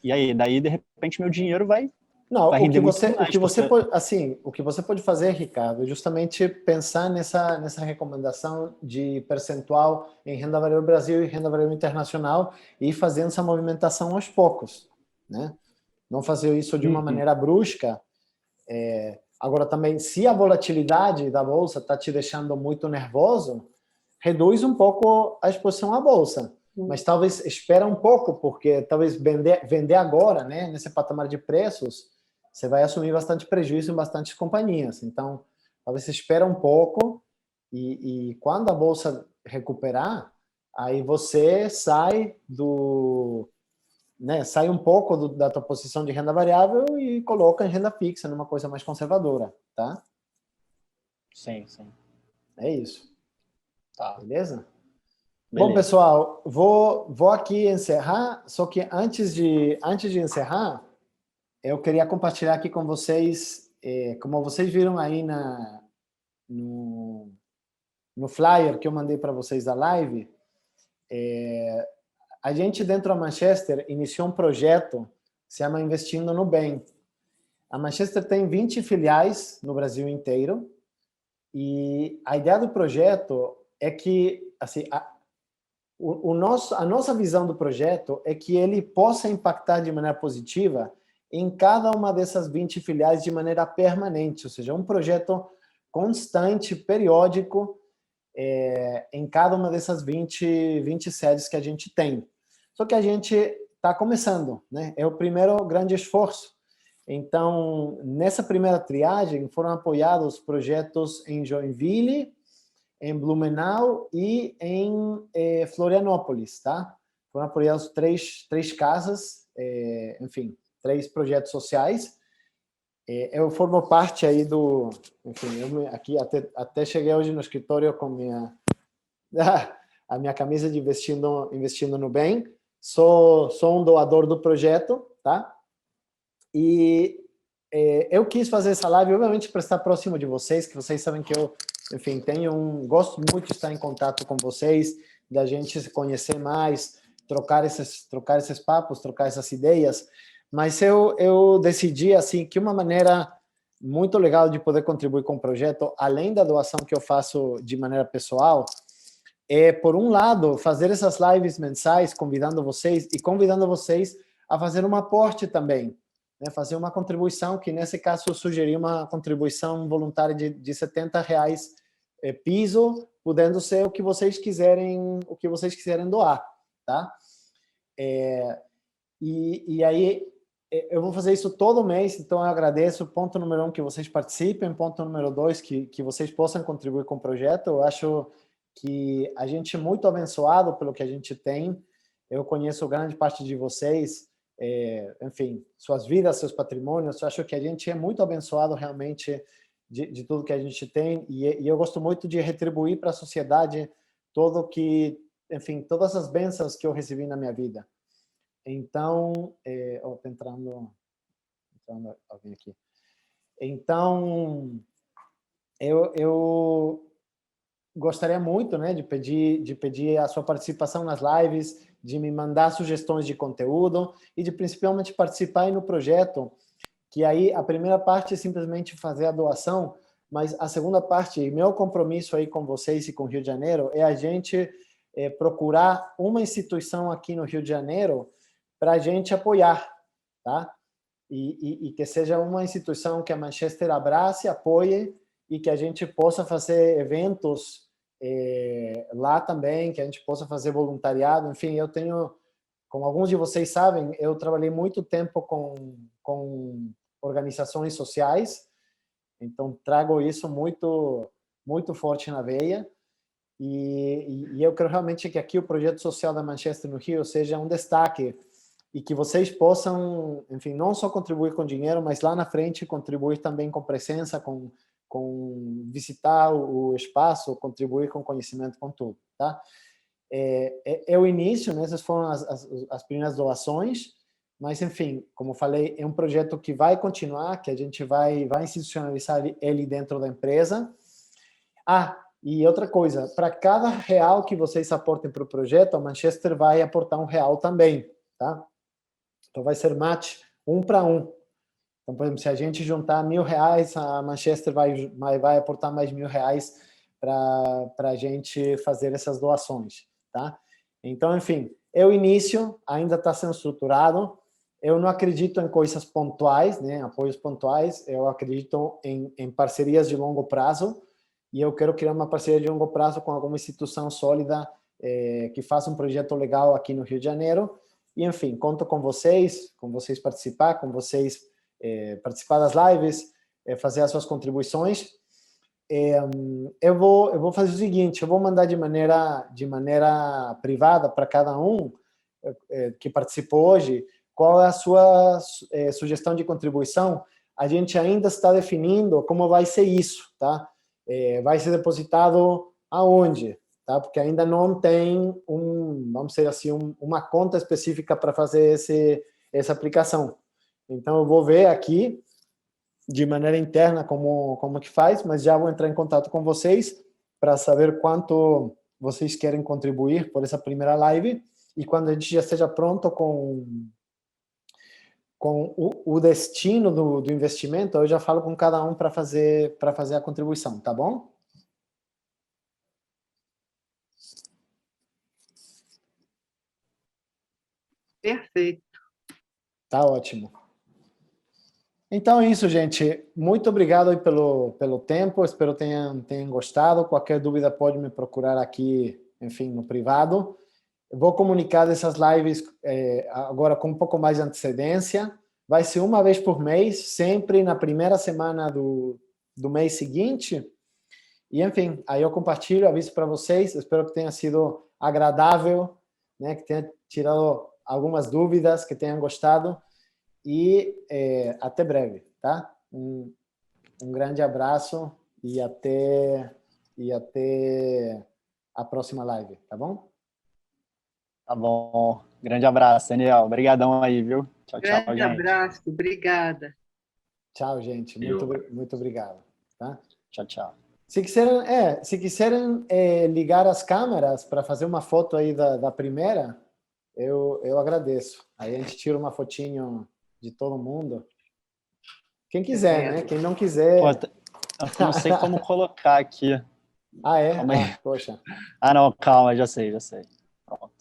E aí, daí, de repente, meu dinheiro vai Não, vai o que render muito você, o mais, que você porque- pode, assim, o que você pode fazer, Ricardo, é justamente pensar nessa recomendação de percentual em renda variável Brasil e renda variável internacional e ir fazendo essa movimentação aos poucos, né? Não fazer isso de uma Uhum. maneira brusca. Agora também, se a volatilidade da bolsa está te deixando muito nervoso, reduz um pouco a exposição à bolsa. Mas talvez espera um pouco, porque talvez vender agora, né, nesse patamar de preços, você vai assumir bastante prejuízo em bastantes companhias. Então, talvez espera um pouco e quando a bolsa recuperar, aí você sai sai um pouco da tua posição de renda variável e coloca em renda fixa, numa coisa mais conservadora, tá? Sim, sim. É isso. Tá. Beleza? Bom, Beleza. pessoal, vou aqui encerrar, só que antes de encerrar, eu queria compartilhar aqui com vocês, como vocês viram aí no, no flyer que eu mandei para vocês da live, a gente dentro da Manchester iniciou um projeto que se chama Investindo no Bem. A Manchester tem 20 filiais no Brasil inteiro e a ideia do projeto é que, assim, a nossa visão do projeto é que ele possa impactar de maneira positiva em cada uma dessas 20 filiais de maneira permanente, ou seja, um projeto constante, periódico, em cada uma dessas 20 sedes que a gente tem. Só que a gente está começando, né? É o primeiro grande esforço. Então, nessa primeira triagem, foram apoiados projetos em Joinville, em Blumenau e em Florianópolis, tá? Foram apoiados três casas, enfim, 3 projetos sociais. Eu formo parte aí enfim, aqui até cheguei hoje no escritório com a minha camisa de investindo no bem. Sou um doador do projeto, tá? E eu quis fazer essa live, obviamente, para estar próximo de vocês, que vocês sabem que eu, enfim, gosto muito de estar em contato com vocês, da gente se conhecer mais, trocar esses papos, trocar essas ideias. Mas eu decidi, assim, que uma maneira muito legal de poder contribuir com o projeto, além da doação que eu faço de maneira pessoal, por um lado, fazer essas lives mensais, convidando vocês a fazer um aporte também, né? Fazer uma contribuição, que nesse caso eu sugeri uma contribuição voluntária de R$70 piso, podendo ser o que vocês quiserem doar, tá? E aí eu vou fazer isso todo mês, então eu agradeço. Ponto número 1, que vocês participem. Ponto número 2, que vocês possam contribuir com o projeto. Eu acho que a gente é muito abençoado pelo que a gente tem. Eu conheço grande parte de vocês, enfim, suas vidas, seus patrimônios. Eu acho que a gente é muito abençoado realmente de tudo que a gente tem, e eu gosto muito de retribuir para a sociedade enfim, todas as bênçãos que eu recebi na minha vida. Então, tá entrando alguém aqui. Então, eu gostaria muito, né, de pedir a sua participação nas lives, de me mandar sugestões de conteúdo e de principalmente participar aí no projeto, que aí a primeira parte é simplesmente fazer a doação, mas a segunda parte, meu compromisso aí com vocês e com o Rio de Janeiro, é a gente procurar uma instituição aqui no Rio de Janeiro para a gente apoiar, tá? E que seja uma instituição que a Manchester abrace, apoie, e que a gente possa fazer eventos lá também, que a gente possa fazer voluntariado. Enfim, como alguns de vocês sabem, eu trabalhei muito tempo com organizações sociais, então trago isso muito, muito forte na veia, e eu quero realmente que aqui o projeto social da Manchester no Rio seja um destaque, e que vocês possam, enfim, não só contribuir com dinheiro, mas lá na frente contribuir também com presença, com visitar o espaço, contribuir com conhecimento, com tudo, tá? É o início, né? Essas foram as primeiras doações, mas, enfim, como falei, é um projeto que vai continuar, que a gente vai institucionalizar ele dentro da empresa. E outra coisa, para cada R$1 que vocês aportem para o projeto, a Manchester vai aportar R$1 também, tá? Então vai ser match 1 para 1. Então, por exemplo, se a gente juntar R$1.000, a Manchester vai aportar mais R$1.000 para a gente fazer essas doações, tá? Então, enfim, o início ainda está sendo estruturado. Eu não acredito em coisas pontuais, né? Apoios pontuais. Eu acredito em parcerias de longo prazo e eu quero criar uma parceria de longo prazo com alguma instituição sólida que faça um projeto legal aqui no Rio de Janeiro. E, enfim, conto com vocês participar, com vocês participar das lives, fazer as suas contribuições. Eu vou fazer o seguinte, eu vou mandar de maneira privada para cada um que participou hoje, qual é a sua sugestão de contribuição. A gente ainda está definindo como vai ser isso, tá? Vai ser depositado aonde, tá? Porque ainda não tem vamos dizer assim, uma conta específica para fazer essa aplicação. Então, eu vou ver aqui, de maneira interna, como que faz, mas já vou entrar em contato com vocês para saber quanto vocês querem contribuir por essa primeira live, e quando a gente já esteja pronto com o destino do investimento, eu já falo com cada um para fazer a contribuição, tá bom? Perfeito. Tá ótimo. Então é isso, gente. Muito obrigado aí pelo tempo. Espero tenham gostado. Qualquer dúvida pode me procurar aqui, enfim, no privado. Eu vou comunicar dessas lives agora com um pouco mais de antecedência. Vai ser uma vez por mês, sempre na primeira semana do mês seguinte. E, enfim, aí eu compartilho, aviso para vocês. Espero que tenha sido agradável, né? Que tenha tirado algumas dúvidas, que tenham gostado. E até breve, tá? Um grande abraço e até a próxima live, tá bom? Tá bom. Grande abraço, Daniel. Obrigadão aí, viu? Tchau, tchau, Grande gente. abraço, obrigada. Tchau, gente. Muito obrigado, tá? Tchau, tchau. Se quiserem ligar as câmeras para fazer uma foto aí da primeira, eu agradeço. Aí a gente tira uma fotinho de todo mundo. Quem quiser, né? Quem não quiser... Pô, eu não sei como colocar aqui. Ah, é? Calma aí. Poxa. Ah, não, calma, já sei. Pronto.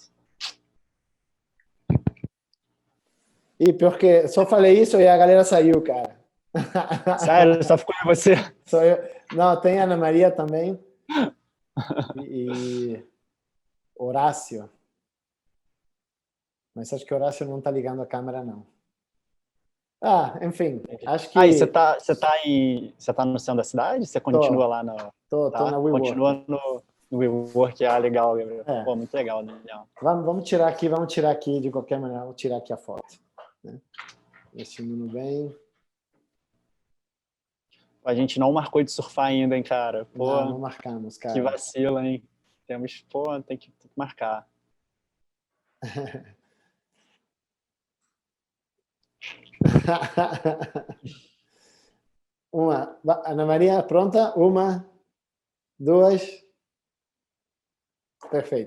E pior que só falei isso e a galera saiu, cara. Sério, só ficou em você? Só eu. Não, tem a Ana Maria também. E Horácio. Mas acho que Horácio não tá ligando a câmera, não. Ah, enfim, acho que... Ah, e você tá no centro da cidade? Você continua lá no... Tô na WeWork. Continua no WeWork, legal, Gabriel. É. Pô, muito legal, Daniel. Vamos tirar aqui de qualquer maneira, vamos tirar aqui a foto. Né? Investindo bem. A gente não marcou de surfar ainda, hein, cara? Pô, Não marcamos, cara. que vacila, hein? Tem que marcar. Ana Maria, pronta? 1, 2. Perfeito.